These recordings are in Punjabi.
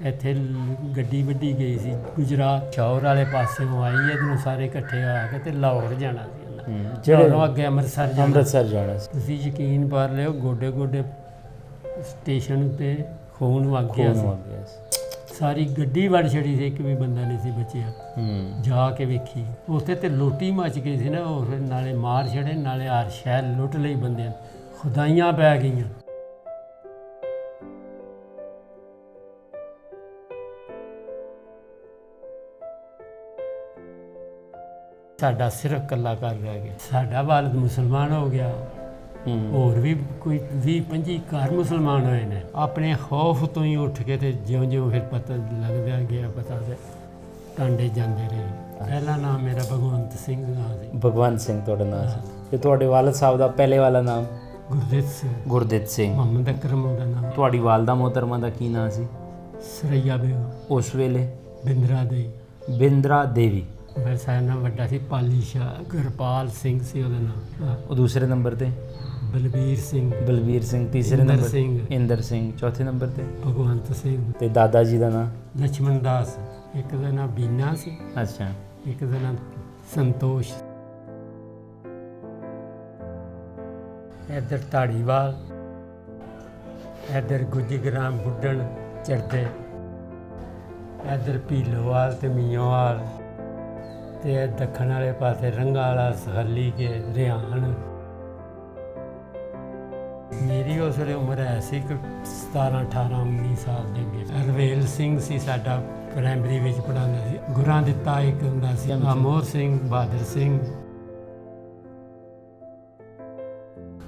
ਇੱਥੇ ਗੱਡੀ ਵੱਡੀ ਗਈ ਸੀ ਗੁਜਰਾਤ ਸ਼ੌਰ ਵਾਲੇ ਪਾਸਿਓਂ ਆਈ, ਇੱਧਰੋਂ ਸਾਰੇ ਇਕੱਠੇ ਆ ਕੇ ਤੇ ਲਾਹੌਰ ਜਾਣਾ ਸੀ ਉਹਨਾਂ, ਜਿਹੜੇ ਅੱਗੇ ਅੰਮ੍ਰਿਤਸਰ ਜਾਣਾ ਸੀ। ਤੁਸੀਂ ਯਕੀਨ ਕਰ ਲਿਓ, ਗੋਡੇ ਗੋਡੇ ਸਟੇਸ਼ਨ ਉੱਤੇ ਖੂਨ ਵਗ ਗਿਆ ਸੀ, ਸਾਰੀ ਗੱਡੀ ਵੜ ਛੜੀ ਸੀ, ਇੱਕ ਵੀ ਬੰਦਾ ਨਹੀਂ ਸੀ ਬਚਿਆ। ਜਾ ਕੇ ਵੇਖੀ ਉੱਥੇ ਤੇ ਲੁੱਟ ਹੀ ਮਚ ਗਈ ਸੀ ਨਾ, ਉਹ ਨਾਲੇ ਮਾਰ ਛੜੇ ਨਾਲੇ ਹਰ ਸ਼ਹਿਰ ਲੁੱਟ ਲਈ ਬੰਦਿਆਂ, ਖੁਦਾਈਆਂ ਪੈ ਗਈਆਂ। ਸਾਡਾ ਸਿਰਫ ਇਕੱਲਾ ਘਰ ਰਹਿ ਗਿਆ, ਸਾਡਾ ਵਾਲਦ ਮੁਸਲਮਾਨ ਹੋ ਗਿਆ, ਹੋਰ ਵੀ ਕੋਈ 20-25 ਘਰ ਮੁਸਲਮਾਨ ਹੋਏ ਨੇ। ਆਪਣੇ ਖੌਫ ਤੋਂ ਹੀ ਉੱਠ ਕੇ ਤੇ ਜਿਉਂ-ਜਿਉਂ ਫਿਰ ਪਤਾ ਲੱਗਦਾ ਗਿਆ, ਪਤਾ ਤੇ ਟਾਂਡੇ ਜਾਂਦੇ ਰਹੇ। ਪਹਿਲਾ ਨਾਮ ਮੇਰਾ ਭਗਵੰਤ ਸਿੰਘ ਨਾਮ ਸੀ। ਭਗਵੰਤ ਸਿੰਘ ਤੁਹਾਡਾ ਨਾਮ ਸੀ, ਤੇ ਤੁਹਾਡੇ ਵਾਲਦ ਸਾਹਿਬ ਦਾ ਪਹਿਲੇ ਵਾਲਾ ਨਾਮ? ਗੁਰਦਿੱਤ ਸਿੰਘ। ਮੁਹੰਮਦ ਅਕਰਮ ਉਹਦਾ ਨਾਮ। ਤੁਹਾਡੀ ਵਾਲਦਾ ਮੋਹਤਰਮਾ ਦਾ ਕੀ ਨਾਮ ਸੀ? ਸਰਈਆ ਬੇਗਮ। ਉਸ ਵੇਲੇ? ਬਿੰਦਰਾ ਦੇਵੀ। ਸਾਡਾ ਨਾਮ ਵੱਡਾ ਸੀ ਪਾਲੀ ਸ਼ਾਹ, ਗੁਰਪਾਲ ਸਿੰਘ ਸੀ ਉਹਦਾ ਨਾਮ। ਉਹ ਦੂਸਰੇ ਨੰਬਰ ਤੇ? ਬਲਬੀਰ ਸਿੰਘ। ਤੀਸਰੇ ਨੰਬਰ? ਇੰਦਰ ਸਿੰਘ। ਚੌਥੇ ਨੰਬਰ ਤੇ? ਭਗਵੰਤ ਸਿੰਘ। ਤੇ ਦਾਦਾ ਜੀ ਦਾ ਨਾਮ? ਲਛਮਣ ਦਾਸ। ਇੱਕ ਦਾ ਨਾਮ ਬੀਨਾ ਸੀ। ਅੱਛਾ। ਇੱਕ ਦਾ ਨਾਮ ਸੰਤੋਸ਼। ਇੱਧਰ ਧਾੜੀਵਾਲ, ਇੱਧਰ ਗੁੱਜੀਗ੍ਰਾਮ ਬੁੱਢਣ ਚੜਦੇ, ਇੱਧਰ ਭੀਲੋਵਾਲ ਤੇ ਮੀਓਵਾਲ, ਤੇ ਦੱਖਣ ਵਾਲੇ ਪਾਸੇ ਰੰਗਾ ਵਾਲਾ ਸਹੱਲੀ ਕੇ ਰਿਹਾਨ। ਮੇਰੀ ਉਸ ਵੇਲੇ ਉਮਰ ਹੈ ਸੀ ਕਿ 17-18-19 ਸਾਲ ਦੇ ਵਿੱਚ। ਰਵੇਲ ਸਿੰਘ ਸੀ ਸਾਡਾ, ਪ੍ਰਾਇਮਰੀ ਵਿੱਚ ਪੜ੍ਹਾਉਂਦਾ ਸੀ। ਗੁਰਾਂ ਦਿੱਤਾ ਇੱਕ ਹੁੰਦਾ ਸੀ, ਅਮੋਰ ਸਿੰਘ, ਬਹਾਦਰ ਸਿੰਘ,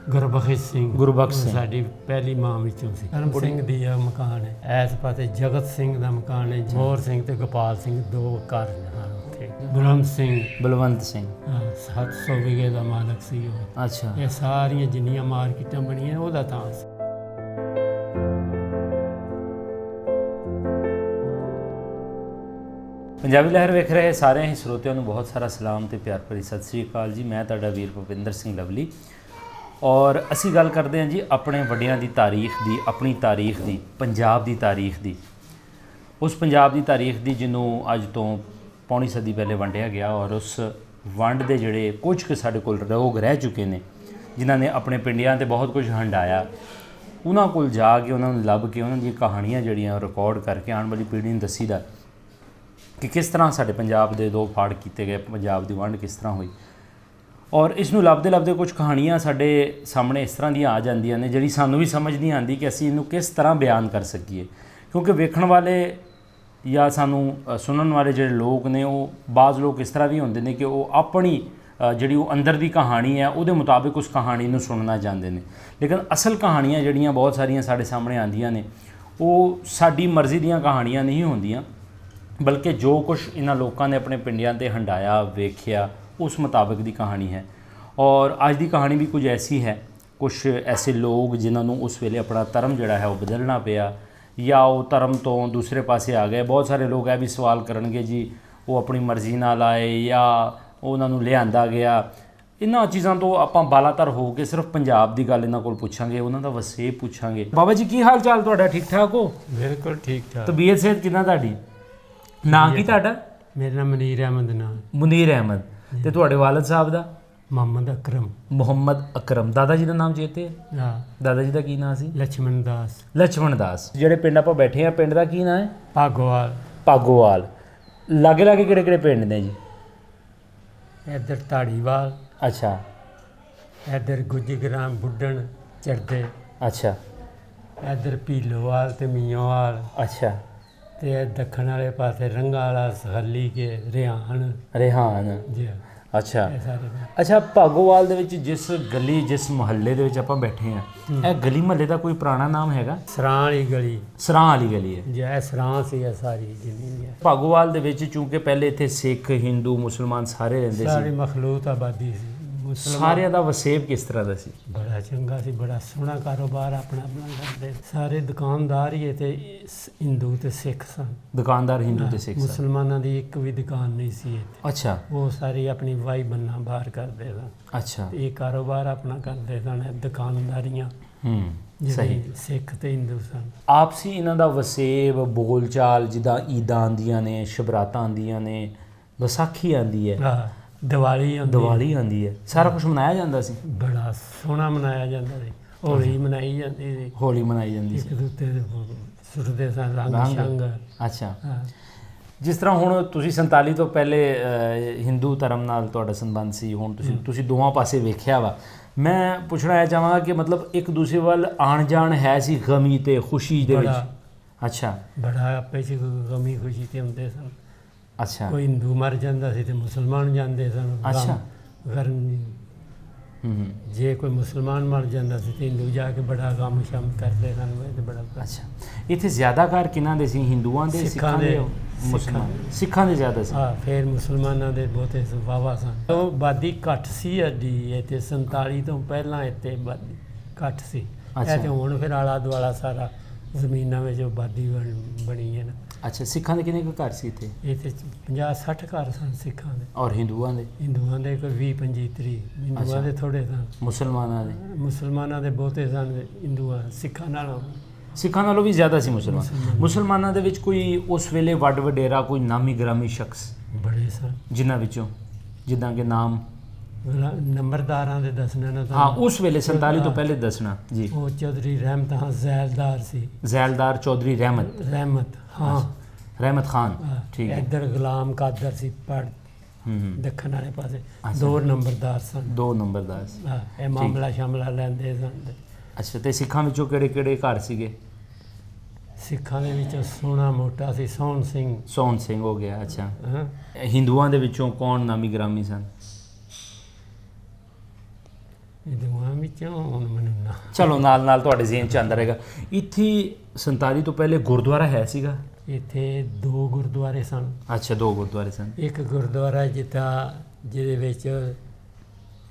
ਗੁਰਬਖਸ਼ ਸਿੰਘ ਸਾਡੀ ਪਹਿਲੀ ਮਾਂ ਵਿੱਚੋਂ ਸੀ। ਕਰਮ ਸਿੰਘ ਦੀ ਇਹ ਮਕਾਨ ਹੈ। ਇਸ ਪਾਸੇ ਜਗਤ ਸਿੰਘ ਦਾ ਮਕਾਨ ਹੈ। ਮੋਹਰ ਸਿੰਘ ਤੇ ਗੋਪਾਲ ਸਿੰਘ ਦੋ ਘਰ ਹਨ ਉੱਥੇ। ਬਲਵੰਤ ਸਿੰਘ 700 ਵਿਗੇ ਦਾ ਮਾਲਕ ਸੀ ਉਹ। ਅੱਛਾ। ਇਹ ਸਾਰੀਆਂ ਜਿੰਨੀਆਂ ਮਾਰਕੀਟਾਂ ਬਣੀਆਂ ਉਹਦਾ ਥਾਂ ਸੀ। ਪੰਜਾਬੀ ਲਹਿਰ ਵੇਖ ਰਹੇ ਸਾਰੇ ਹੀ ਸਰੋਤਿਆਂ ਨੂੰ ਬਹੁਤ ਸਾਰਾ ਸਲਾਮ ਤੇ ਪਿਆਰ ਭਰੀ ਸਤਿ ਸ੍ਰੀ ਅਕਾਲ ਜੀ। ਮੈਂ ਤੁਹਾਡਾ ਵੀਰ ਭੁਪਿੰਦਰ ਸਿੰਘ ਲਵਲੀ, ਔਰ ਅਸੀਂ ਗੱਲ ਕਰਦੇ ਹਾਂ ਜੀ ਆਪਣੇ ਵੱਡਿਆਂ ਦੀ ਤਾਰੀਖ ਦੀ, ਆਪਣੀ ਤਾਰੀਖ ਦੀ, ਪੰਜਾਬ ਦੀ ਤਾਰੀਖ ਦੀ। ਉਸ ਪੰਜਾਬ ਦੀ ਤਾਰੀਖ ਦੀ ਜਿਹਨੂੰ ਅੱਜ ਤੋਂ ਪੌਣੀ ਸਦੀ ਪਹਿਲੇ ਵੰਡਿਆ ਗਿਆ, ਔਰ ਉਸ ਵੰਡ ਦੇ ਜਿਹੜੇ ਕੁਝ ਕੁ ਸਾਡੇ ਕੋਲ ਲੋਕ ਰਹਿ ਚੁੱਕੇ ਨੇ ਜਿਨ੍ਹਾਂ ਨੇ ਆਪਣੇ ਪਿੰਡਾਂ 'ਤੇ ਬਹੁਤ ਕੁਝ ਹੰਡਾਇਆ, ਉਹਨਾਂ ਕੋਲ ਜਾ ਕੇ ਉਹਨਾਂ ਨੂੰ ਲੱਭ ਕੇ ਉਹਨਾਂ ਦੀਆਂ ਕਹਾਣੀਆਂ ਜਿਹੜੀਆਂ ਰਿਕਾਰਡ ਕਰਕੇ ਆਉਣ ਵਾਲੀ ਪੀੜ੍ਹੀ ਨੂੰ ਦੱਸੀਦਾ ਕਿ ਕਿਸ ਤਰ੍ਹਾਂ ਸਾਡੇ ਪੰਜਾਬ ਦੇ ਦੋ ਫਾੜ ਕੀਤੇ ਗਏ, ਪੰਜਾਬ ਦੀ ਵੰਡ ਕਿਸ ਤਰ੍ਹਾਂ ਹੋਈ। ਔਰ ਇਸ ਨੂੰ ਲੱਭਦੇ ਕੁਝ ਕਹਾਣੀਆਂ ਸਾਡੇ ਸਾਹਮਣੇ ਇਸ ਤਰ੍ਹਾਂ ਦੀਆਂ ਆ ਜਾਂਦੀਆਂ ਨੇ ਜਿਹੜੀ ਸਾਨੂੰ ਵੀ ਸਮਝ ਨਹੀਂ ਆਉਂਦੀ ਕਿ ਅਸੀਂ ਇਹਨੂੰ ਕਿਸ ਤਰ੍ਹਾਂ ਬਿਆਨ ਕਰ ਸਕੀਏ, ਕਿਉਂਕਿ ਵੇਖਣ ਵਾਲੇ ਜਾਂ ਸਾਨੂੰ ਸੁਣਨ ਵਾਲੇ ਜਿਹੜੇ ਲੋਕ ਨੇ, ਉਹ ਬਾਜ਼ ਲੋਕ ਇਸ ਤਰ੍ਹਾਂ ਵੀ ਹੁੰਦੇ ਨੇ ਕਿ ਉਹ ਆਪਣੀ ਜਿਹੜੀ ਉਹ ਅੰਦਰ ਦੀ ਕਹਾਣੀ ਹੈ ਉਹਦੇ ਮੁਤਾਬਿਕ ਉਸ ਕਹਾਣੀ ਨੂੰ ਸੁਣਨਾ ਚਾਹੁੰਦੇ ਨੇ। ਲੇਕਿਨ ਅਸਲ ਕਹਾਣੀਆਂ ਜਿਹੜੀਆਂ ਬਹੁਤ ਸਾਰੀਆਂ ਸਾਡੇ ਸਾਹਮਣੇ ਆਉਂਦੀਆਂ ਨੇ, ਉਹ ਸਾਡੀ ਮਰਜ਼ੀ ਦੀਆਂ ਕਹਾਣੀਆਂ ਨਹੀਂ ਹੁੰਦੀਆਂ, ਬਲਕਿ ਜੋ ਕੁਝ ਇਹਨਾਂ ਲੋਕਾਂ ਨੇ ਆਪਣੇ ਪਿੰਡਾਂ 'ਤੇ ਹੰਡਾਇਆ, ਵੇਖਿਆ, ਉਸ ਮੁਤਾਬਿਕ ਦੀ ਕਹਾਣੀ ਹੈ। ਔਰ ਅੱਜ ਦੀ ਕਹਾਣੀ ਵੀ ਕੁਝ ਐਸੀ ਹੈ, ਕੁਝ ਐਸੇ ਲੋਕ ਜਿਨ੍ਹਾਂ ਨੂੰ ਉਸ ਵੇਲੇ ਆਪਣਾ ਧਰਮ ਜਿਹੜਾ ਹੈ ਉਹ ਬਦਲਣਾ ਪਿਆ, ਜਾਂ ਉਹ ਧਰਮ ਤੋਂ ਦੂਸਰੇ ਪਾਸੇ ਆ ਗਏ। ਬਹੁਤ ਸਾਰੇ ਲੋਕ ਇਹ ਵੀ ਸਵਾਲ ਕਰਨਗੇ ਜੀ ਉਹ ਆਪਣੀ ਮਰਜ਼ੀ ਨਾਲ ਆਏ ਜਾਂ ਉਹਨਾਂ ਨੂੰ ਲਿਆਂਦਾ ਗਿਆ। ਇਹਨਾਂ ਚੀਜ਼ਾਂ ਤੋਂ ਆਪਾਂ ਬਾਲਾਤਰ ਹੋ ਕੇ ਸਿਰਫ ਪੰਜਾਬ ਦੀ ਗੱਲ ਇਹਨਾਂ ਕੋਲ ਪੁੱਛਾਂਗੇ, ਉਹਨਾਂ ਦਾ ਵਸੇਬ ਪੁੱਛਾਂਗੇ। ਬਾਬਾ ਜੀ ਕੀ ਹਾਲ ਚਾਲ ਤੁਹਾਡਾ? ਠੀਕ ਠਾਕ ਹੋ? ਬਿਲਕੁਲ ਠੀਕ ਠਾਕ। ਤਬੀਅਤ ਸਿਹਤ ਕਿੱਦਾਂ ਤੁਹਾਡੀ? ਨਾਂ ਕੀ ਤੁਹਾਡਾ? ਮੇਰਾ ਨਾਮ ਮੁਨੀਰ ਅਹਿਮਦ। ਤੇ ਤੁਹਾਡੇ ਵਾਲਦ ਸਾਹਿਬ ਦਾ? ਮੁਹੰਮਦ ਅਕਰਮ। ਦਾਦਾ ਜੀ ਦਾ ਨਾਮ ਚੇਤੇ ਹੈ? ਹਾਂ। ਦਾਦਾ ਜੀ ਦਾ ਕੀ ਨਾਮ ਸੀ? ਲਛਮਣ ਦਾਸ। ਜਿਹੜੇ ਪਿੰਡ ਆਪਾਂ ਬੈਠੇ ਆ, ਪਿੰਡ ਦਾ ਕੀ ਨਾਮ ਹੈ? ਭਾਗੋਵਾਲ। ਲਾਗੇ ਕਿਹੜੇ ਪਿੰਡ ਨੇ ਜੀ? ਇੱਧਰ ਧਾੜੀਵਾਲ। ਅੱਛਾ। ਇੱਧਰ ਗੁੱਜੀਗ੍ਰਾਮ ਬੁੱਢਣ ਚੜਦੇ। ਅੱਛਾ। ਇੱਧਰ ਭੀਲੋਵਾਲ ਤੇ ਮੀਓਵਾਲ। ਅੱਛਾ। ਤੇ ਦੱਖਣ ਵਾਲੇ ਪਾਸੇ ਰੰਗਾ ਵਾਲਾ ਸਹੱਲੀ ਕੇ ਰਿਹਾਨ ਜੀ। ਅੱਛਾ। ਭਾਗੋਵਾਲ ਦੇ ਵਿੱਚ ਜਿਸ ਗਲੀ, ਜਿਸ ਮੁਹੱਲੇ ਦੇ ਵਿੱਚ ਆਪਾਂ ਬੈਠੇ ਆ, ਇਹ ਗਲੀ ਮੁਹੱਲੇ ਦਾ ਕੋਈ ਪੁਰਾਣਾ ਨਾਮ ਹੈਗਾ? ਸਰਾਂ ਵਾਲੀ ਗਲੀ ਹੈ ਜੀ। ਇਹ ਸਰਾਂ ਸੀ ਇਹ ਸਾਰੀ ਜਿੰਨੀ ਹੈ। ਭਾਗੋਵਾਲ ਦੇ ਵਿੱਚ ਚੂੰਕਿ ਪਹਿਲੇ ਇੱਥੇ ਸਿੱਖ, ਹਿੰਦੂ, ਮੁਸਲਮਾਨ ਸਾਰੇ ਰਹਿੰਦੇ ਸੀ, ਸਾਰੀ ਮਖਲੂਤ ਆਬਾਦੀ ਸੀ। ਸਾਰਿਆਂ ਦਾ ਵਸੇਬ ਕਿਸ ਤਰ੍ਹਾਂ ਦਾ ਸੀ? ਬੜਾ ਚੰਗਾ ਸੀ, ਬੜਾ ਸੋਹਣਾ ਕਾਰੋਬਾਰ ਆਪਣਾ ਕਰਦੇ। ਸਾਰੇ ਦੁਕਾਨਦਾਰ ਹੀ ਤੇ ਹਿੰਦੂ ਤੇ ਸਿੱਖ ਸਨ। ਦੁਕਾਨਦਾਰ ਹਿੰਦੂ ਤੇ ਸਿੱਖ? ਮੁਸਲਮਾਨਾਂ ਦੀ ਇੱਕ ਵੀ ਦੁਕਾਨ ਨਹੀਂ ਸੀ ਇੱਥੇ। ਅੱਛਾ। ਉਹ ਸਾਰੇ ਆਪਣੀ ਵਾਈ ਬੰਨਾ ਬਾਹਰ ਕਰਦੇ ਸਨ। ਅੱਛਾ। ਇਹ ਕਾਰੋਬਾਰ ਆਪਣਾ ਕਰਦੇ ਸਨ, ਦੁਕਾਨਦਾਰੀਆਂ। ਜਿਹੜੇ ਸਿੱਖ ਤੇ ਹਿੰਦੂ ਸਨ। ਆਪਸੀ ਇਹਨਾਂ ਦਾ ਵਸੇਬ ਬੋਲਚਾਲ, ਜਿੱਦਾਂ ਈਦਾਂ ਆਉਂਦੀਆਂ ਨੇ, ਸ਼ਬਰਾਤਾਂ ਆਉਂਦੀਆਂ ਨੇ, ਵਿਸਾਖੀ ਆਉਂਦੀ ਹੈ, ਦੀਵਾਲੀ ਆਉਂਦੀ ਹੈ, ਸਾਰਾ ਕੁਝ ਮਨਾਇਆ ਜਾਂਦਾ ਸੀ। ਬੜਾ ਸੋਹਣਾ ਮਨਾਇਆ ਜਾਂਦਾ ਸੀ। ਹੋਲੀ ਮਨਾਈ ਜਾਂਦੀ ਸੀ, ਹੋਲੀ ਮਨਾਈ ਜਾਂਦੀ ਸੀ, ਇੱਕ ਦੂਜੇ ਦੇ ਸੁੱਟਦੇ ਸਨ ਰੰਗ ਸ਼ੰਗ। ਅੱਛਾ, ਜਿਸ ਤਰ੍ਹਾਂ ਹੁਣ ਤੁਸੀਂ 47 ਤੋਂ ਪਹਿਲੇ ਹਿੰਦੂ ਧਰਮ ਨਾਲ ਤੁਹਾਡਾ ਸੰਬੰਧ ਸੀ, ਹੁਣ ਤੁਸੀਂ ਦੋਵਾਂ ਪਾਸੇ ਵੇਖਿਆ ਵਾ। ਮੈਂ ਪੁੱਛਣਾ ਇਹ ਚਾਹਾਂਗਾ ਕਿ ਮਤਲਬ ਇੱਕ ਦੂਸਰੇ ਵੱਲ ਆਣ ਜਾਣ ਹੈ ਸੀ ਗਮੀ ਤੇ ਖੁਸ਼ੀ ਦੇ ਵਿੱਚ? ਅੱਛਾ, ਬੜਾ ਆਪੇ 'ਚ ਗਮੀ ਖੁਸ਼ੀ ਤੇ ਹੁੰਦੇ ਸਨ। ਅੱਛਾ, ਕੋਈ ਹਿੰਦੂ ਮਰ ਜਾਂਦਾ ਸੀ ਤੇ ਮੁਸਲਮਾਨ ਜਾਂਦੇ ਸਨ। ਅੱਛਾ, ਜੇ ਕੋਈ ਮੁਸਲਮਾਨ ਮਰ ਜਾਂਦਾ ਸੀ ਤੇ ਹਿੰਦੂ ਜਾ ਕੇ ਬੜਾ ਗਮ ਸ਼ਮ ਕਰਦੇ ਸਨ ਤੇ ਬੜਾ। ਅੱਛਾ, ਇੱਥੇ ਜ਼ਿਆਦਾ ਘਰ ਕਿਹਨਾਂ ਦੇ ਸੀ, ਹਿੰਦੂਆਂ ਦੇ, ਸਿੱਖਾਂ ਦੇ? ਸਿੱਖਾਂ ਦੇ ਜ਼ਿਆਦਾ ਸੀ। ਹਾਂ, ਫਿਰ ਮੁਸਲਮਾਨਾਂ ਦੇ ਬਹੁਤੇ ਵਾਵਾ ਸਨ। ਉਹ ਆਬਾਦੀ ਘੱਟ ਸੀ ਅੱਡੀ ਇੱਥੇ 47 ਤੋਂ ਪਹਿਲਾਂ ਇੱਥੇ ਆਬਾਦੀ ਘੱਟ ਸੀ। ਇਹ ਤੇ ਹੁਣ ਫਿਰ ਆਲਾ ਦੁਆਲਾ ਸਾਰਾ ਜ਼ਮੀਨਾਂ ਵਿੱਚ ਆਬਾਦੀ ਬਣੀ ਹੈ ਨਾ। ਅੱਛਾ, ਸਿੱਖਾਂ ਦੇ ਕਿੰਨੇ ਕੁ ਘਰ ਸੀ ਇੱਥੇ? ਇੱਥੇ 50-60 ਘਰ ਸਨ ਸਿੱਖਾਂ ਦੇ। ਔਰ ਹਿੰਦੂਆਂ ਦੇ? ਹਿੰਦੂਆਂ ਦੇ ਕੋਈ 20-25 ਹਿੰਦੂਆਂ ਦੇ ਥੋੜ੍ਹੇ ਸਨ। ਮੁਸਲਮਾਨਾਂ ਦੇ ਬਹੁਤੇ ਸਨ। ਹਿੰਦੂਆਂ ਸਿੱਖਾਂ ਨਾਲੋਂ ਵੀ ਜ਼ਿਆਦਾ ਸੀ ਮੁਸਲਮਾਨਾਂ ਦੇ ਵਿੱਚ ਕੋਈ ਉਸ ਵੇਲੇ ਵੱਡ ਵਡੇਰਾ, ਕੋਈ ਨਾਮੀ ਗ੍ਰਾਮੀ ਸ਼ਖਸ? ਬੜੇ ਸਨ, ਜਿਨ੍ਹਾਂ ਵਿੱਚੋਂ ਜਿੱਦਾਂ ਕਿ ਨਾਮ ਨੰਬਰਦਾਰਾਂ ਦੇ ਦੱਸਣਾ ਨਾ। ਹਾਂ, ਉਸ ਵੇਲੇ 47 ਤੋਂ ਪਹਿਲੇ ਦੱਸਣਾ ਜੀ। ਉਹ ਚੌਧਰੀ ਰਹਿਮਤ ਹਾਂ ਜ਼ੈਲਦਾਰ ਸੀ। ਜ਼ੈਲਦਾਰ ਚੌਧਰੀ ਰਹਿਮਤ ਹਾਂ, ਰਹਿਮਤ ਖਾਨ, ਠੀਕ ਹੈ। ਇੱਧਰ ਗੁਲਾਮ ਕਾਦਰ ਸੀ ਪੜ ਦੱਖਣ ਵਾਲੇ ਪਾਸੇ। 2 ਨੰਬਰਦਾਰ ਸਨ। 2 ਨੰਬਰਦਾਰ ਸੀ। ਇਹ ਮਾਮਲਾ ਸ਼ਾਮਲਾ ਲੈਂਦੇ ਸਨ। ਅੱਛਾ, ਤੇ ਸਿੱਖਾਂ ਵਿੱਚੋਂ ਕਿਹੜੇ ਕਿਹੜੇ ਘਰ ਸੀਗੇ? ਸਿੱਖਾਂ ਦੇ ਵਿੱਚੋਂ ਸੋਹਣਾ ਮੋਟਾ ਸੀ ਸੋਹਣ ਸਿੰਘ ਹੋ ਗਿਆ। ਅੱਛਾ, ਹਿੰਦੂਆਂ ਦੇ ਵਿੱਚੋਂ ਕੌਣ ਨਾਮੀ ਗ੍ਰਾਮੀ ਸਨ? ਹਿੰਦੂਆਂ ਵਿੱਚੋਂ ਹੁਣ ਮੈਨੂੰ ਨਾ, ਚਲੋ ਨਾਲ ਤੁਹਾਡੇ ਜ਼ਿਹਨ 'ਚ ਆਉਂਦਾ ਰਹੇਗਾ। ਇੱਥੇ 47 ਤੋਂ ਪਹਿਲੇ ਗੁਰਦੁਆਰਾ ਹੈ ਸੀਗਾ? ਇੱਥੇ 2 ਗੁਰਦੁਆਰੇ ਸਨ। ਅੱਛਾ, 2 ਗੁਰਦੁਆਰੇ ਸਨ। ਇੱਕ ਗੁਰਦੁਆਰਾ ਜਿਹਦੇ ਵਿੱਚ